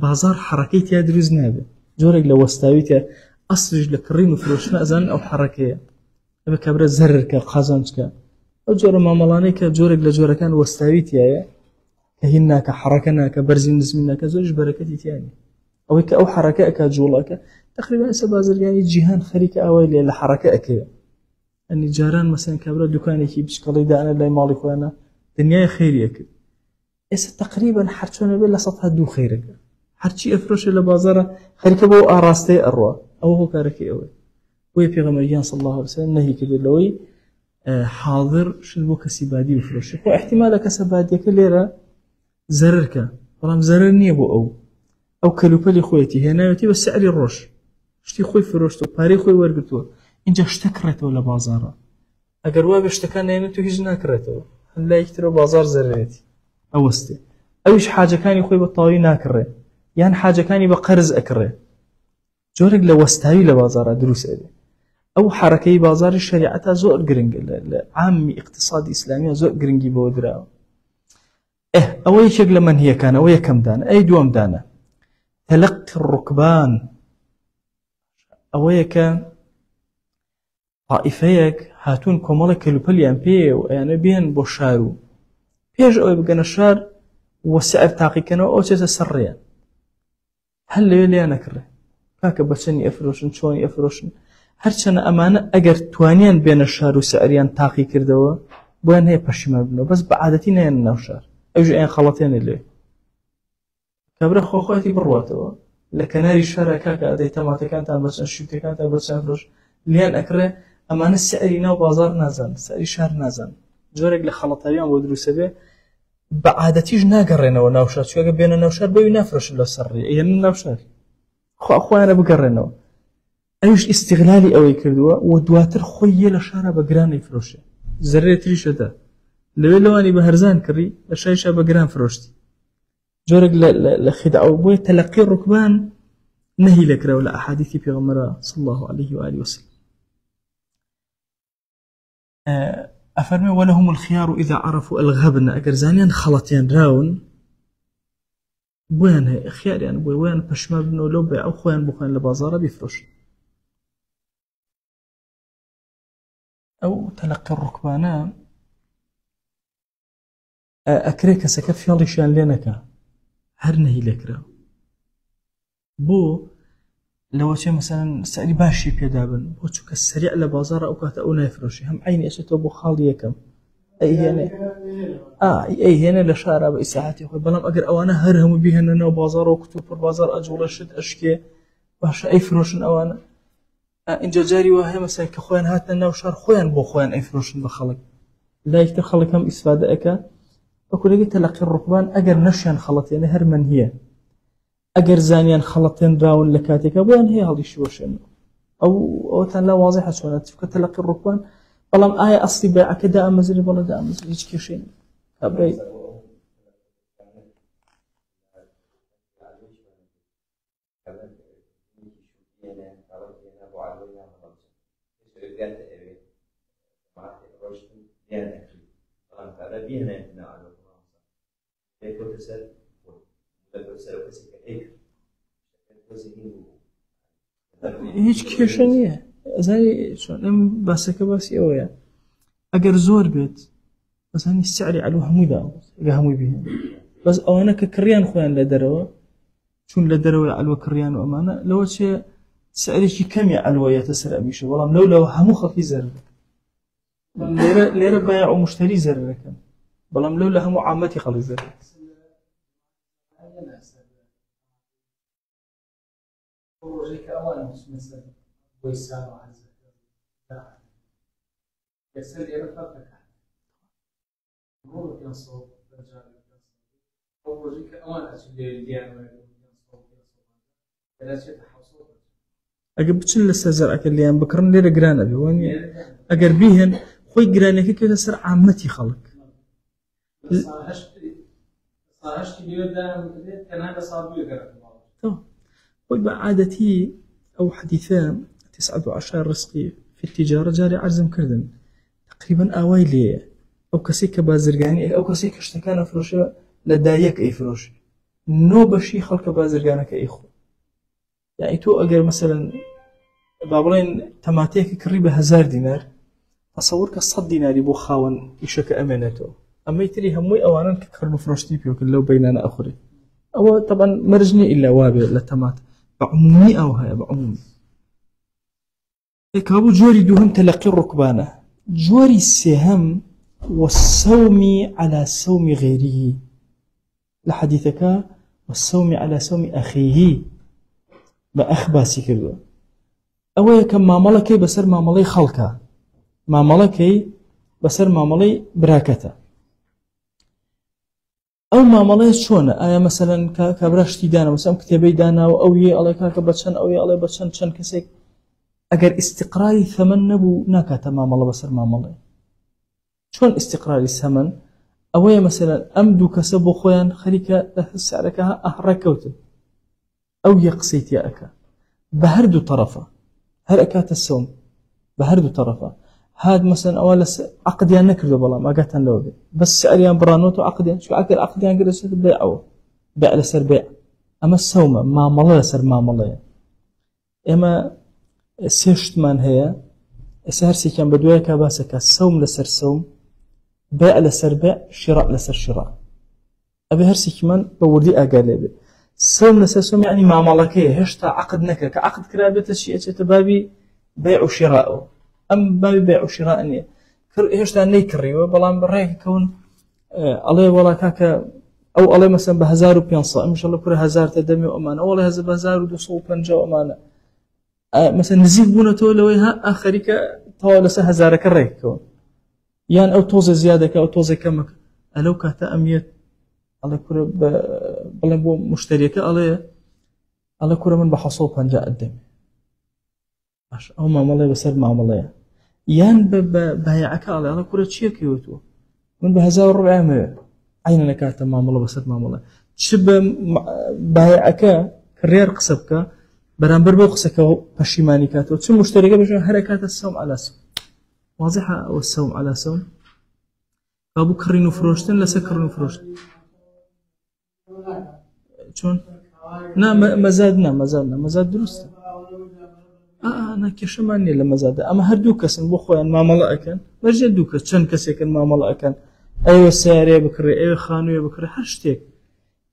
بازار حەرەکەی تیا دروست نابێت جۆرێک لە وەستاوی تیا ئەسریش لە کڕین و فرۆشتن ئەزانن ئەو حەرەکەیە ئەبێ کابرا زەررکە قازانجکە ئەو جۆرە مامەڵانەی کە جۆرێک لە جۆرەکان وەستاوی تایە کە هین ناکە حەرەکە ناکە بەرزی نزمی ناکە زۆریش بەرەکەتی تیانی أو أو حركة أكا جولك تقريبا سبازر يعني جيهان خريكة أويلي لحركة أكيا أني جاران مثلا كبرى دكاني كي بشكل ده أنا لا مالك وأنا دنيا خيرية كده إيش تقريبا حرشنا بلا سطح دو خيرك حرشي أفرش إلى بازارة خريكة بو أراستي أروى أو هو كاركي أوي ويبي غمريان صلى الله عليه وسلم نهي كده لوي حاضر شنو كسبادي وفرش هو احتمالك كسبادي كليرة زررك طالما زررني أبو أو كلوبالي خويتي هنا يتي بس سعري الروش شتي خوي فروشتو باري خوي ورقتو إنجا اشتكرته ولا بازارة أجر واب اشتكان ينتو هجنا كرته هلا يكتروا بازار زريتي أوستي أيش حاجة كاني خوي بالطاوي ناكره يعني حاجة كاني بقرز أكره جورق لو استاوي لبازارة دروس أبي أو حركة بازار الشريعة زوق جرينج عامي اقتصادي إسلامي زوق جرينجي بودرا أول شيء لمن هي كان أو كم دانا أي دوام دانا تلقي الركبان أويك طائفيك هاتون كمالك لبليان بي يعني بين بوشارو بيج أو يبقى الشار والسعر تاقي كانوا أو تسريا هل لي أنا كره كاك بسني أفروشن شوني أفروشن هرشنا أمانة أجر توانيان بين الشار وسعريان تاقي كردوا بوين هي بشمال بنو بس بعادتين هي النوشار أوجي أين خلطين اللي كبر خواتي برواته لكناري الشارع كاكا دي تماتي كانت بس الشبكة كانت بس فروش لين أكره أما السعر ناو بازار نازن سعر شهر نازن جورك لخلطيان ودروسه به بعادتيج ناقرنا وناوشات شو بين النوشات بيو نافرش له سري يعني النوشات خو أنا بقرنا أيش استغلالي أو يكردوا ودواتر خويا لشارع بقران يفروشه زريت ريش ده لو أنا بهرزان كري الشيشة بقران فروشتي جورق لخدعه بوي تلقي الركبان نهي لكرا ولا أحاديث في غمرة صلى الله عليه وآله وسلم أفرمي ولهم الخيار إذا عرفوا الغبن أجر زانيان خلطيان راون بوين هي خيار يعني بوي وين بشما بنو لوبي أو خوين بوخين لبازارة بيفرش أو تلقي الركبان أكريك سكف يالي شان لينك هر نهي لكرا بو لو شيء مثلا سعري باشي بيدابن بو چوك السريع لبازار أو كاتا أو نايفروشي هم عيني أشتو بو خالي يكم أي هنا لشارع بإساعتي أخوي بلام أجر أوانا هرهم بيهن أنا وبازار وكتب البازار أجول شد أشكي باش أي فروشن أوانا إن جاري وهي مثلا كخوان هاتنا وشار خوان بو خوان أي فروشن بخلق لا يكتر خلقهم إستفادة أكا أقول لك تلقي الركبان أجر نشيان خلط يعني هرمن هي أجر زانيان خلطين راون لكاتك وين هي هذه شوشن أو تلا واضحة شلون تلقي الركبان بلام آية أصلي بيع كدا أمزري ولا دا أمزري هيك كيشين أبي هیچ کێشەنیە ئەزای چۆن ئەم باسەکە باسی ئەوەیە ئەگەر زۆر بێت بەزانی سعری عەلوو هەمووی داوە ئەگە هەمووی بهێن بەس ئەوانە کە کڕیان خۆیان لە دەرەوە چون لە دەرەوەی عەلوە کڕیان و ئەمانە لەوە چێ سعرێکی کەمی عەلوەیەتە سەر ئەمیشە بەڵام لەو هەموو خەڵکی زەرر لێرە بایع و مشتری زەررەکەن بەڵام لەو لە هەموو عامەتی خەڵک زەرر بروجيك أوان مثلا ويسار وعزة يسال إلى فرقك مرور ينصب رجال بروجيك أوان أشياء ديانة ينصب ولا شيء تحصل أجر بتشل السزر أكل ليان بكرن ليرة جرانا بيواني أجر بيهن خوي جرانا كده سر عامتي خلق صارشت اليوم ده كان هذا صار بيقرأ وبعادتي أو حديثان 19 رزقي في التجارة جاري عرزم كردن تقريبا أويلي أو كسيك بازرقاني أو كسيك اشتكانا فروشة لدايك أي فروش نو بشي خلق بازرقانك أي خو يعني تو أجر مثلا بابلين تماتيك قريبة 1000 دينار تصورك 100 دينار يبو خاون يشك أمانته أما يتري هموي أوانا كقرب فروشتي بيوك لو بيننا أخري أو طبعا مرجني إلا وابي لتمات بعمومي أو هاي بعمومي كابو جوري دوهم تلقي الركبانة جوري السهم والصوم على صوم غيره لحديثك والصوم على صوم أخيه بأخباسي كذا أولا كم معاملة بسر معاملة خلقة معاملة بسر معاملة براكته أو معاملة شون آية مثلا كبرشتي دانا مثلا كتابي دانا أو الله كبتشن أو الله بتشن شن كسيك أجر استقراري ثمن نبو ناكا معاملة بسر معاملة شون استقراري الثمن أويا مثلا أمدو كسبو خويا خليك سعرك أحركوت أو يقسيت ياك بهردو طرفه هركات السوم بهردو طرفه هاد مثلا أول عقد يعني نكردو بالله ما قاتن لو بس سعريان برانوتو عقد يعني شو عقد يعني قدر يصير بيعه بيع لسر بيع أما السومة ما ملا لسر ما ملا إما سيشت من هي سهر سكان بدوية كباسك السوم لسر سوم بيع لسر بيع شراء لسر شراء أبي هرسي كمان بوردي أقالبي سوم لسر سوم يعني ما ملاكيه هشتا عقد نكر كعقد كرابة الشيء تبابي بيع وشراءه أم بابي بيع وشراء أني هشتا نيكريوه بلان بريك كون عليه ولا كاكا أو عليه مثلا بهزار وبينصا إن شاء الله كره هزار تدمي وأمانة ولا هزار بهزار ودوسو بنجا وأمانة مثلا نزيد بونا تولويها آخرك طوال هزارك الريك كون يعني أو توزي زيادك أو توزي كمك ألو كاتا أميت على كره بلان بو مشتريك على كره من بحصو بنجا الدمي أو معاملة بسر معاملة يان ببايعك على كره شيء كيوتو من بهزار ربع ما عيننا كاتا معاملة بسر معاملة شب بايعك كرير قصبك برامبر بوقسك بشيماني كاتو شو مشتركة بشو حركات السوم على سوم واضحة أو السوم على سوم أبو كرينو فروشتن لسكرنو فروشتن شون نا مزاد درست أنا كشماني لما زاد أما هردوكس بخوان ما ملأكن مرجع دوكس شن كسيكن ما ملأكن أيوة سعر بكري أيوة خانو بكري حرشتك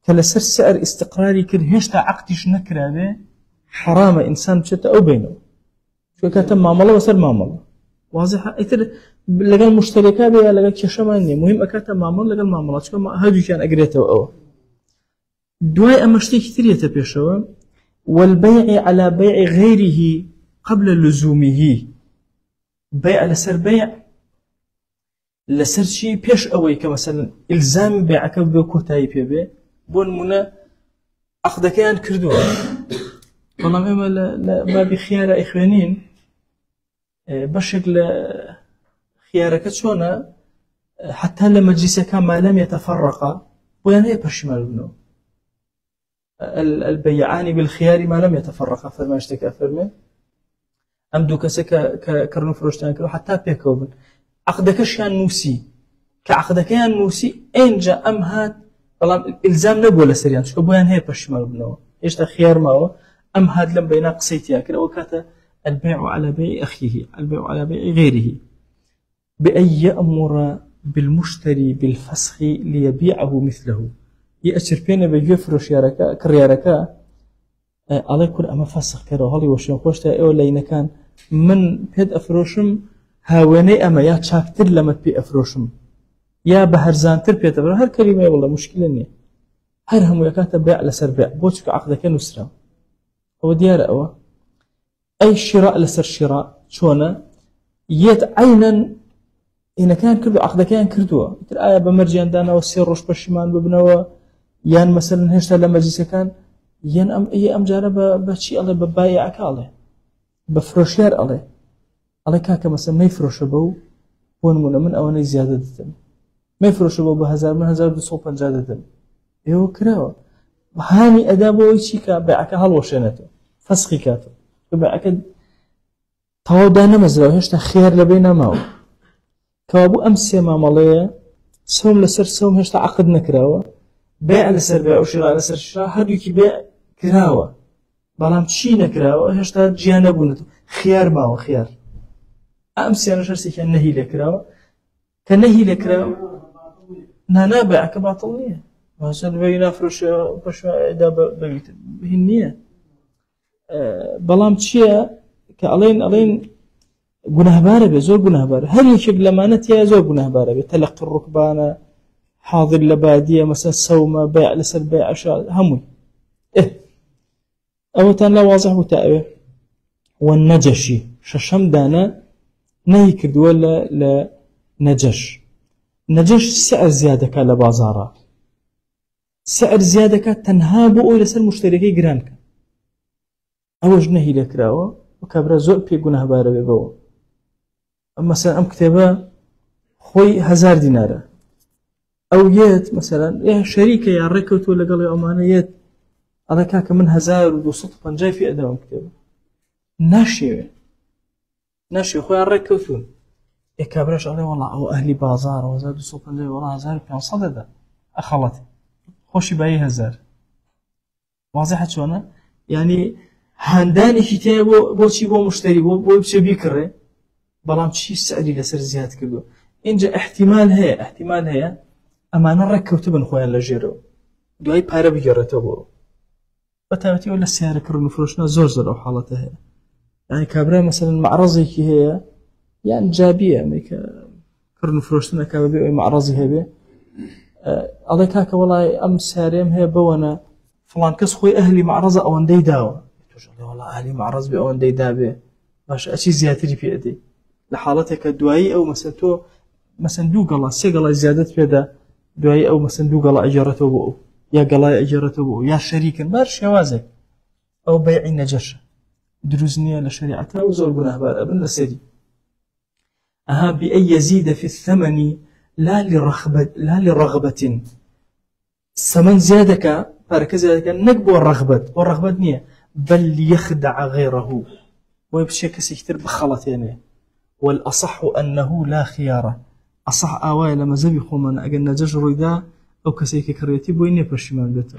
كلا سعر استقراري كده هشتا عقدش نكره به حرام إنسان بشتا أو بينه شو كاتم ما ملا وصار ما ملا واضحة إثر لقى المشتركات بيا لقى كشمانية مهم أكاتا معمول لقى المعاملات كما هادو كان أجريته أو دواي أمشتي كثير يتبيشوا والبيع على بيع غيره قبل لزومه بيع لسر بيع لسر شيء بيش أوي كمثلا إلزام بيعك بكوتاي بيبي بون منا أخذ كان كردوه والله ما بخيار إخوانين بشكل خيارك شونا حتى لما مجلسك ما لم يتفرقا وين هي بشمال بنو البيعان بالخيار ما لم يتفرقا فرما اشتكى فرمي أمدو كسك كرنو فروشتان كرو حتى بيكوبن عقدك شان نوسي كعقدك يان نوسي إن جاء أم هات والله إلزام نبوة لسريان شو بوين هي بشمال بنو إيش خيار ما هو أم هاد لم بينا قصيتيا كده وكاتا البيع على بيع أخيه البيع على بيع غيره بأن يأمر بالمشتري بالفسخ ليبيعه مثله يأشر بينا بيجفر شياركا كرياركا الله يكون أما فسخ كده هالي وشين خوشتا أو لينا كان من بيد أفروشم هاوني أما يا تشاكتر لما تبي أفروشم يا بهرزان تربية أفروشم هر كلمة والله مشكلة نية هر هم يكاتا بيع لسر بيع بوشك عقدك نسرا هو ديار أو أي شراء لسر شراء شونا يت عينا إن كان كردو عقد كان كردو مثل آية بمرجان دانا والسير روش بالشمال ببنوا يان مثلا هشتا لما جيسا كان يان أم جارة بشي الله ببايعك الله بفروشيار الله كاكا مثلا ما يفروش بو بون من أواني زيادة دتم ما يفروش بو بهزار من هزار بصوبا زيادة دتم يو كراو هاني أدابو يشيكا بيعك هالوشيناتو فسخي كاتو بيعك تاو دانا مزراو هشتا خير لبينا ماو كابو أمس ما مالية سوم لسر سوم هشتا عقد نكراوة بيع لسر بيع وشراء لسر شراء هادو كي بيع كراوة بلام تشي نكراوة هشتا جيانا بونتو خيار ماو خيار أمس أنا شرسي كان نهي لكراوة كان نهي لكراوة نانا بيعك باطلية وهشان بينا فروش بشوا إدا ببيت بهنية بلام تشي كألين جناه باربه زور جناه باربه هل يشق لمانت يا زور جناه باربه تلقي الركبانة حاضر لبادية مثلا سومة بيع لسر بيع أشياء همي أو تان لا واضح وتأوي والنجشي ششم دانا نيكرد ولا لا نجش نجش سعر زيادة كلا بازارة سعر زيادة كتنهابو لسر مشتركي جرانك أوج نهي لكراوه وكبر زور بي جناه باربه بو مثلا أم كتابة خوي 1000 دينار أو يات مثلا يا شريكة يا ركوت ولا قال يا أمانة يات هذا كاك من 1200 جاي في أداء كتابة ناشي خوي الركوتون يا كابرش عليه والله أو أهلي بازار وزاد صوت جاي والله 1000 كان صدده أخلت خوش باي 1000 واضحة شو أنا يعني هنداني كتابه بوشي بو مشتري بو بشي بيكره بلام شي سعري لسر زياد كردو إنجا احتمال هي أما نركب تبن خويا لجيرو دواي بارا بيجرته بو بتاعتي ولا السيارة كرنو فروشنا زور أو حالته هي يعني كابرا مثلا معرضي كي هي يعني جابية ميكا كرنو فروشنا كابرا معرضي هي الله كاكا والله أم ساريم هي بوانا فلان كس خوي أهلي معرضة أو أندي داو والله أهلي معرض بي أو أندي دابه باش أشي زيادتي في أدي لحالتك دوائي أو مثلا تو مثلا دو قلا سي قلا زيادة بيدا دوائي أو مثلا دو قلا أجرته بو يا قلا أجرته بو يا شريكا بارش يوازك أو بيع النجش دروزنية لشريعتها وزور قناه بار أبن لسيدي بأن يزيد في الثمن لا لرغبة الثمن زيادك بارك زيادك نقب والرغبة نية بل يخدع غيره ويبشي كسيكتر بخلط يعني والأصح أنه لا خيار أصح آواي لما زبي خومن أجل نجج رويدا أو كسيك كريتي بويني برشمان بيته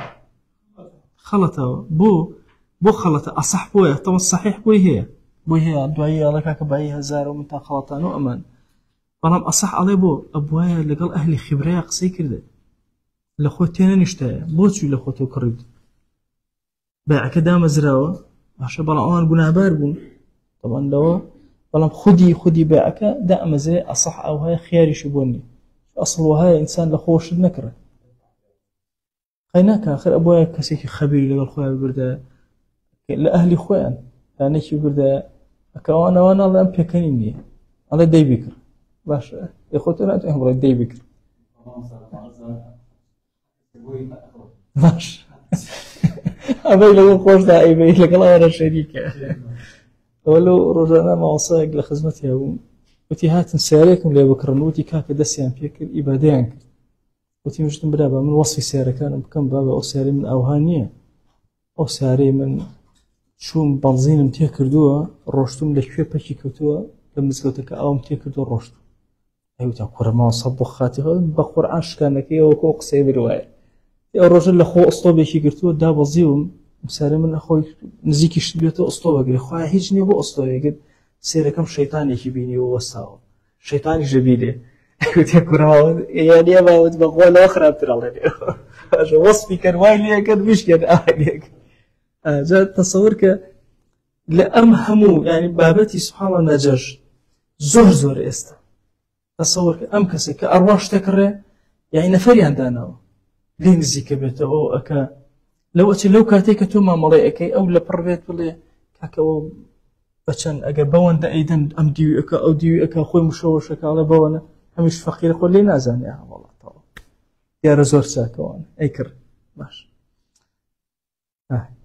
خلطه بو خلطه أصح بويه طبعا الصحيح بويه هي دعية الله كبعي 1000 ومن خلطان وأمان فنام أصح عليه بو أبويا لقال أهلي خبرية قصي كرده لخوتين نشتايا بوتشو لخوتو كريد باع كدا مزراوة عشان بلعوان قناه باربون طبعا لو بەڵام خودی بێعەکە دا ئەمەزرێ ئەسەح ئەو هەیە خیاریشی بۆ نییە ئەسڵ وهەیە ئینسان لە خۆشت نەکڕێ خەی ناکە آخر ئەبووە کەسێکی خەبیری لەگەڵ خۆیان بردە لە ئەهلی خۆیان یانێکی بردە ئەکەوانەوە ناڵێ ئەم پێکەنی نییە ئەڵێ دەی بیکرد باشە خۆتۆ ناتوانێ بڵێ دەی بیکرد باش ئەمەی لەگەڵ خۆشدا ئەیبەی لەگەڵ ئەوانە شەریکە ئەوە لەو ڕۆژانە ماوەسایەک لە خزمەتی هەبووم وتی هاتن سیارێکم لێ بکڕن وتی کاکە دەستیان پێ کرد ئیبادەیان کرد وتی وشتم برا بە من وەسفی سیارەکانم بکەم بابە ئەو سیارەی من ئەوها نییە ئەو سیارەی من چووم بەنزینم تێ کردووە ڕۆشتم لەکوێ پەکی کەوتووە لە مزگەوتەکە ئەوم تێ کردووە ڕۆشتم ئەیوتا کوڕە ماوە سەد بۆ خاتی بە قورئان شکانەکەیەوە کۆ قسەی بروایە ئەو ڕۆژە لە خۆ ئۆستۆبێکی گرتووە دابەزیوم سارە من ئەخۆی نزیکی شت بێتەوە ئۆستۆ بەگرێ خوای هیچ نییە بۆ ئۆستۆیەگرت سێرەکەم شەیتانێکی بینیوە وەستاوە شەیتانی ژەبیلێ ئەیوتێ کوڕەوە یانیە باوت بەخۆ لەوە خراپتر ئەڵێنێ وەسفی کرد وای لێکرد ویشکرد ئاوای لێکرد جا تەسەوور کە لە ئەم هەموو ینی بابەتی سوبحانەڵڵا نەجەش زۆر ئێستا تەسەوور کە ئەم کەسێک کە ئەڕوا شتەکڕێ یانی نەفەریان داناوە لێ نزیکە بێتەوە ئەکە لەو کاتێک کە تۆ مامەڵێ ئەەکەی ئەو لە پڕ بێت بڵێ کاکەەوە بەچەند ئەگەر بەوەندە ئەیدەن ئەم دیوی ئەەکە ئەو دیوی ئەەکە خۆی مشەوەشەکڵە بەوەنە هەمیش فەقیرە خۆ لێ نازانێ هەوڵاتەوە دیارە زۆر چاکەوانە ئەی کرد باش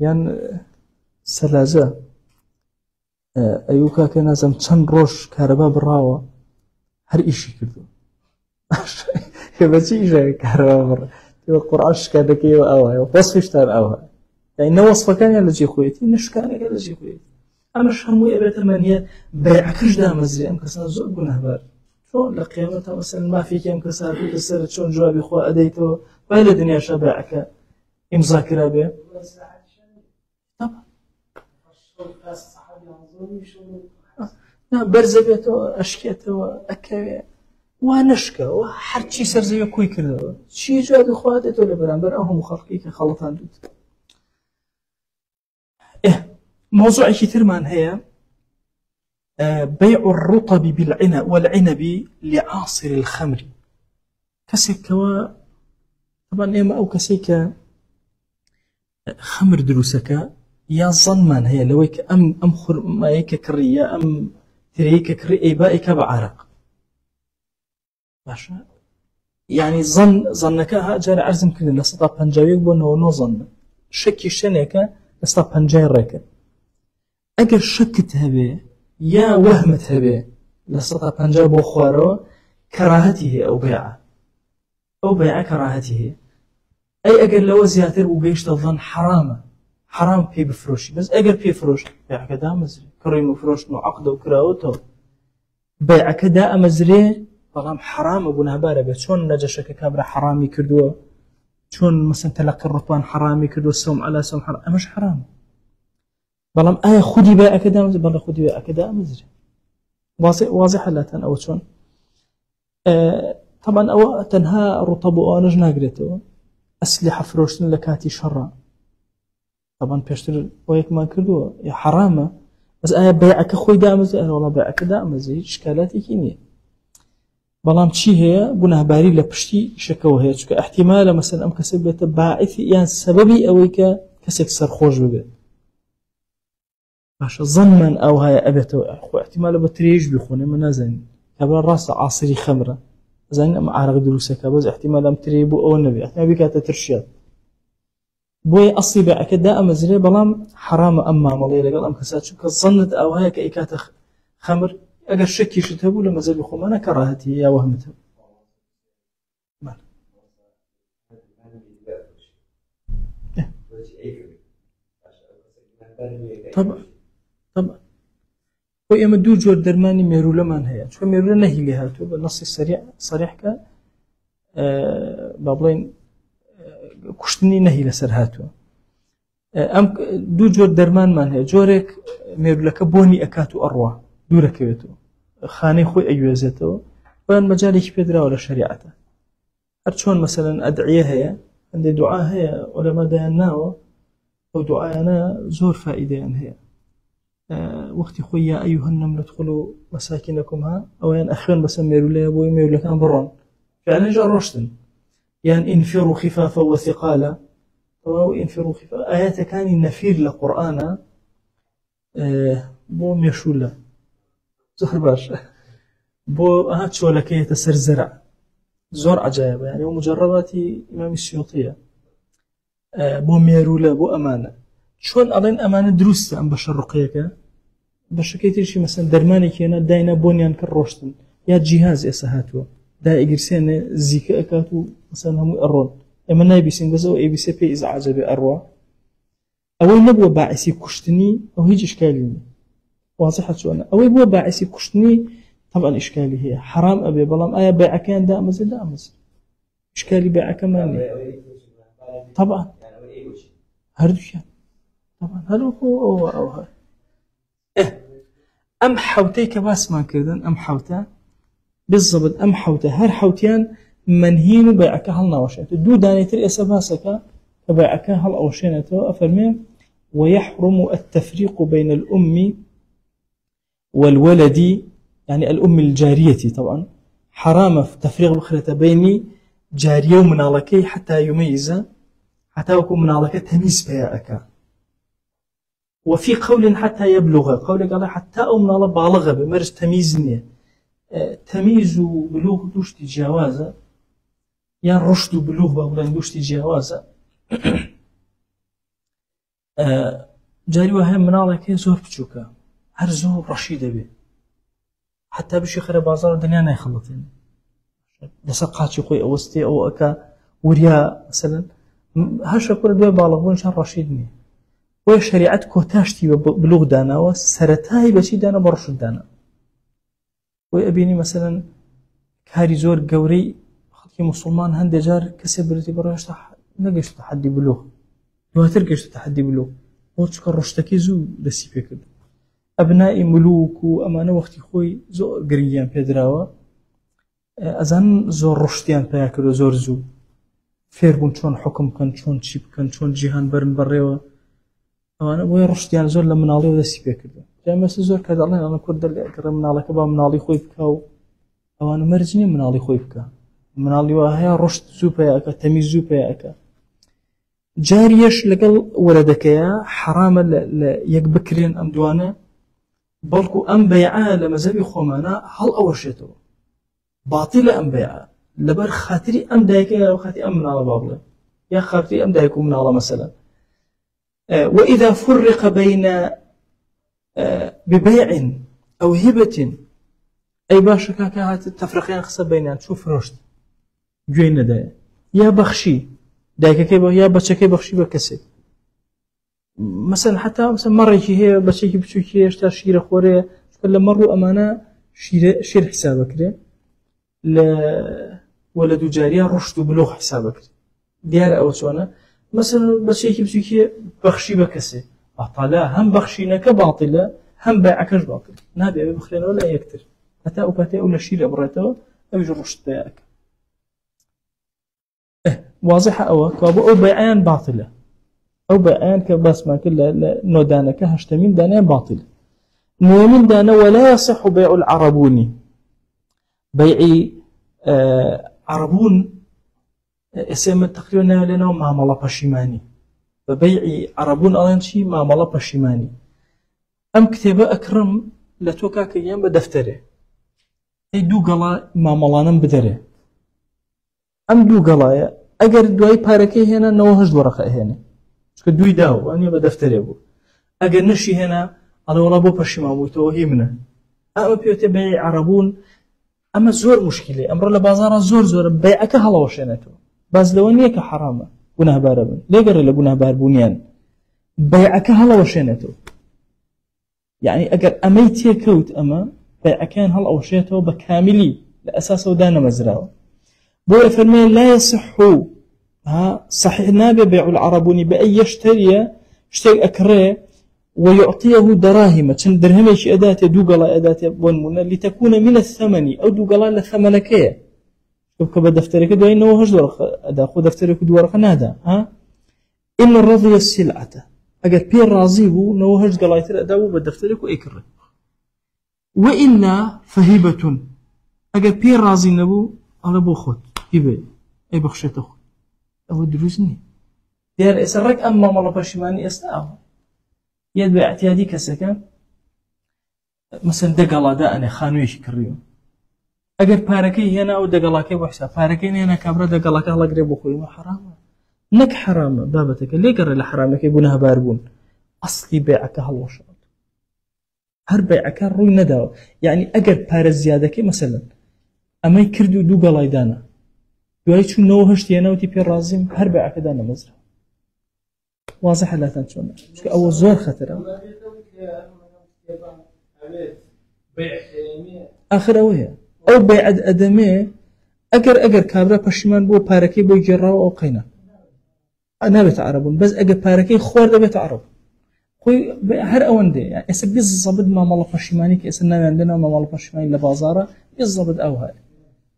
یان سەلاجە ئەیوو کاکە نازەم چەند ڕۆژ کارەبا بڕاوە هەر ئیشی کردو بەچی ئیژای کارەبا بڕ قورئان شکانەکەیەوە ئەوە وەسفیشتان ئەوە یعنی نە وەسفەکانیان لە جێ خۆیەتی نە شکانەکە لە جێ خۆیەتی ئەمەش هەمووی ئەبێتە مەنیە بەیعەکەش دامەزرێ ئەم کەسان زۆر گوناهبار چۆن لە قیامەتە مەسەلەن مافێکی ئەم کەسە هاتوویتە سەرت چۆن جوابی خوا ئەدەیتەوە وای لە دنیاشا بەیعەکە ئیمزا کرا بێ بەرزە بێتەوە ئەشکێتەوە ئەکەوێ وا نشکەوە هەرچی سەرزەویە کوی کردەوە چی جوابی خوا دێتەوە لە بەرامبەر ئەو هەموو خەڵقی کە خەڵەتان دوت موضوعێکی ترمان هەیە بيع الرطب والعنب لعاصر الخمر كسكوا طبعا إما أو كسيك خمر دروسك يا ظنمان هي لويك أم خر ما هيك كرية أم تريك كري إبائك بعرق باشا يعني ظنك جار عرزم كذا لسطا بنجاويك بونه ونظن شكي شنك لسطا بنجاي ريك أجر شكت هبه يا وهمت هبه لسطا بنجاب وخوارو كراهته أو بيع كراهته أي أجر لو زياتر وبيشت الظن حرام بي بفروشي بس أجر بي فروش بيع كدا مزري كريم فروش نوع عقد وكراوته بيع كدا مزري بلام حرام أبو نهبارة بيت شون نجشك كابرا حرامي كردوه شون مثلا تلقي الرطبان حرامي كردوه السوم على سوم حرام مش حرام بلام آية خدي بيع كدا مزري بلا خدي بيع كدا مزري واضح لا أو شون طبعا أو تنها رطب وأنج ناقرته أسلحة فروشتن لكاتي شرا طبعا بيشتر ويك ما كردوه يا حرامة بس آية بيعك خوي دامزي أنا والله بيعك دامزي إشكالاتي كينية بلام چی هەیە گوناهباری لە پشتی شەکەوە هەیە چونکە احتیمالە مەسەلەن ئەم کەسە بێتە باعثی یان سەبەبی ئەوەی کە کەسێک سەرخۆش ببێت باشە زەنمان ئەو هەیە ئەبێتەوە خۆ احتیمالە بە ترێژ بیخۆنێ من نازانین کابرا ڕاستە عاسری خەمرە ئەزانین ئەم عارق دروستەکە بەس احتیمال ئەم ترێ بوو ئەوە نەبێت احتیمال بیکاتە ترشیات بۆیە ئەسڵی بەعەکە دا ئەمەزرێ بەڵام حرامە ئەم مامەڵەیە لەگەڵ ئەم کەسە چونکە زەنت ئەو هەیە کە ئیکاتە خەمر أجر شكي شتهبوا لما زال بخمانة كراهتي يا وهمتها طبعا وإما دو جور درماني ميرو لمان هي شو ميرو نهي لها تو بالنص صريح ك بابلين كشتني نهي لسرهاتو أم دو جور درمان مان هي جورك ميرو لك بوني أكاتو أروى دوورەکەوێتەوە خانەی خۆی ئەگوێزێتەوە بەیان مەجالێکی پێدراوە لە شەریعەتە هەر چۆن مەسەلەن ئەدعیە هەیە هەندێک دوعا هەیە ئولەما دەیان ناوە ئەو دوعایانە زۆر فائیدەیان هەیە وقتی خوی یا أيها النمل ادخلوا مساكنكم ها أو يعني أخوان بس ميرولي أبوي ميرولي كان برون فعلا جا رشدن يعني انفروا خفافا وثقالا أو انفروا خفافا آيات كان النفير لقرآن بو ميشولا زهر باش بو هات شو لك يتسر زرع زور عجائب يعني ومجربات إمام السيوطية بو ميرولا بو أمانة شون أظن أمانة دروس عن بشر رقيك بشر كتير شيء مثلا درماني كينا داينا بونيان كروشتن يا جهاز إسهاتو دا إجرسين زيكا كاتو مثلا هم أرون أما نايبي سينجزو أي بي سي بي إذا عجب أروى أول نبوة باعثي كشتني أو هيج إشكالي واضحة شو أنا أول نبوة باعثي كشتني طبعا إشكالي هي حرام أبي بلام آية بيع كان دا أمز دا أمز إشكالي بيع كمان طبعا هردوش طبعا هلو هو أو هاي أم حوتي كباس ما كردن أم حوتا بالضبط أم حوتا هر حوتيان منهين بيعك هالناوشينتو دو دانيتر إساباسك كبيعك هالأوشينتو أفرمي ويحرم التفريق بين الأم والولد يعني الأم الجارية طبعا حرام تفريق بخرة بين جارية ومنالكي حتى يميز حتى يكون منالك تمييز بيعك وفي قول حتى يبلغ قول قال حتى أو منال بالغ بمرج تمييزني تمييز بلوغ دوش تجاوزه يعني رشد بلوغ بقولن دوش تجاوزه جاري وهي منالك زور بتشوكا هر زور رشيده به حتى بشي خرب بازار الدنيا ما يخلطين دسقاتي خوي اوستي او اكا وريا مثلا هاش كل دو بالغون شان رشيدني وي شريعه كوتاشتي بلوغ دانا وسرتاي بشي دانا برشد دانا وي ابيني مثلا كاري زور قوري خطي مسلمان هند جار كسبرتي براش نقشت تحدي بلوغ دواتر قشت تحدي بلوغ وتشكر رشتكي زو دسي فكر أبناء ملوك وأمانة وقتي خوي زو قريان بيدراوا أزان زور رشتيان بياكلو زور زو فيربون شون حكم كان شون شيب كان شون جيهان برن بريوا أمانة وين رشتيان زور لمن عليه ودسي بياكلو جاي مثل زور كذا الله أنا كرد اللي أقرب من على كبا من علي خوي بكاو أمانة مرجني من علي خوي بكا من علي وهي رشت زو بياكا تميز زو بياكا جاريش لقل ولدك يا حرام يك بكرين أم دوانا بلكو أم بيعا لمزابي خومانا هل أوشيتو باطلة أم بيعا لبر خاطري أم دايك يا خاطري أم من على بابله يا خاطري أم دايكو من على مثلا وإذا فرق بين ببيع أو هبة أي باشا كاكا تفرقين خصب بينان شوف رشد جوين داي يا بخشي دايك كيبا يا بچكي بخشي بكسي مثلا حتى مثلا مرة هي بچكي بچكي اشتا شير خوري كل مرة أمانة شير حسابك ليه لولد جارية رشد بلوغ حسابك ديار أو سوانا مثلا بچكي بچكي بخشي بكسي أطلع هم بخشينك باطلة هم بيعكش باطل نابي بخلينا ولا يكتر حتى أوكاتي ولا شير أبرته أبيج الرشد بيعك واضحة أو بيعان باطلة أو بيعان كباس ما كل نودانا كهشتمين دانا باطلة نومين دانا ولا يصح بيع العربوني بيع عربون اسم تقريبا لنا معاملة بشيماني فبيع عربون ألانشي معاملة بشيماني أم كتابة أكرم لتوكا كيان بدفتره أي دو قلا معاملانا بدره أم دو قلايا أجر دوای پارەکەی هێنا 90 وەرەقە هێنێ چکە دوی داوە وانە بە دەفتەرێ بوو ئەگەر نەشی هێنا ئەڵێ وەڵا بۆ پەشیمان بوویتەوە هی منە ئەمە پێوتێ بەیعی عەرەبوون ئەمە زۆر موشکیلێ ئەمڕۆ لە بازاڕە زۆرە بەیعەکە هەڵەوەشێنێتەوە باز لەوە نییە کە حەرامە گوناهبارە بن لێگەڕێ لە گوناهبار بوونیان بەیعەکە هەڵەوەشێنێتەوە یعنی ئەگەر ئەمەی تێکەوت ئەمە بەیعەکەیان هەڵەوەشێتەوە بە کاملی لە ئەساسەوە دانەمەزراوە بو فرمي لا يصح صحيح نابي بيع العربوني بأن يشتري أكري ويعطيه دراهم درهمش أداته دوغلا أداته بونمونا لتكون من الثمن أو دوغلا لثمنكيه شوف كبا دفترك دو إنه هجد ورق أدا خو دفترك دو ورق نادا إن رضي السلعة ئەگەر پێ ڕازی بوو 98 گەڵایتر ئەدا بوو بە دەفتەرێک و ئەیکڕێ وئیلا فەهیبەتون ئەگەر پێ ڕازی نەبوو ئەڵێ بۆ خۆت هیبێ ئەی بەخشێتە خۆت ئەوە دروست نییە دیار ئێستا ڕێک ئەم مامەڵە پەشیمانی ئێستا ئەوە یەک بە احتیادی کەسەکە مەسەن دەگەڵادا ئەنێ خانوویەکی کڕیوە ئەگەر پارەکەی هێنا و دەگەڵاکەی بۆ حساب پارەکەی نێنا کابرا دەگەڵاکە هەڵەگرێ بۆ خۆی حرامە نەک حرامە بابەتەکە لێگەڕێ لە حرامەکەی گوناهبار بوون ئەسڵی بەیعەکە هەڵوەشات هەر بەیعەکە ڕووی نەداوە یعنی ئەگەر پارە زیادەکەی مەسەلەن ئەمەی کرد و دوو گەڵای دانا دوای چوو 98 هێناوتی پێ ڕازیم هەر بەیعەکەدا نەمەزرا واضحە لاتان چۆنە چونکە ئەوە زۆر خەتەرە آخر ئەوەیە ئەو بەیعەت ئەدەمێ ئەگەر کابرا پەشیمان بۆ پارەکەی بۆی گێڕاوە ئەو قەینا نابێتە عەرەبوون بەس ئەگەر پارەکەی خۆر دەبێتە عەرەب خۆی هەر ئەوەندێ ئێستا بیزەبت مامەڵە پەشیمانی کە ئێستا ناویان دێنەوە مامەڵە پەشیمانی لە بازاڕە بیزەبت ئەو هەیە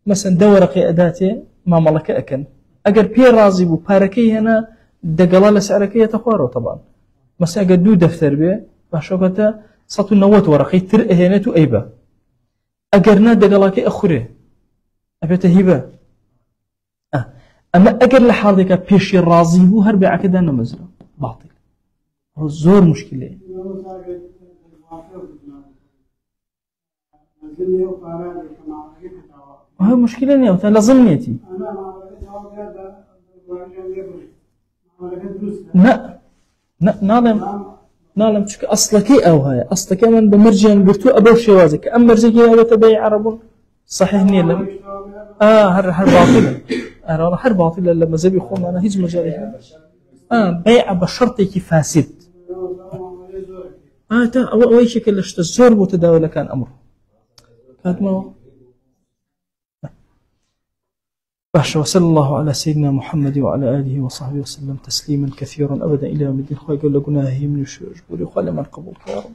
مەسەن دە وەرەقی ئەداتێ مامەڵەکە ئەکەن ئەگەر پێ ڕازی بوو پارەکەی هێنا دەگەڵا لە سعرەکەی هێتە خوارەوە تەبان مەسەن ئەگەر دوو دەفتەر بێ باشەکەتە 190 وەرەقەی تر ئەهێنێت و ئەیبە ئەگەر نا دەگەڵاکەی ئەخورێ ئەبێتە هیبە ئەمە ئەگەر لە حاڵێکە پێشی ڕازی بوو هەر بەیعەکەدا نەمەزرا باطل زۆر مشکلەیە هەر مشکلە نییە تا لە زمنێتی ناڵێم چکە ئەسڵەکەی ئەو هەیە ئەسڵەکە من بە مەرجیان گرتو ئەبەو شێوازێکە ئەم مەرجێکی ئەوێتە بەی عەرەبوون صحیح نییە لەم هەر باتڵە هەر باتڵە لە مەزەبی خۆمانە هیچ مەجالی بەیع بە شەرتێکی فاسد تا ئەوەی شێکە لە شتە زۆر بۆ تەداولەکان ئەمڕۆ کاتمەوە باشا وصلى الله على سيدنا محمد وعلى آله وصحبه وسلم تسليما كثيرا أبدا إلى يوم الدين خويا يقول لك هي من الشوش بولي خويا من قبولك يا رب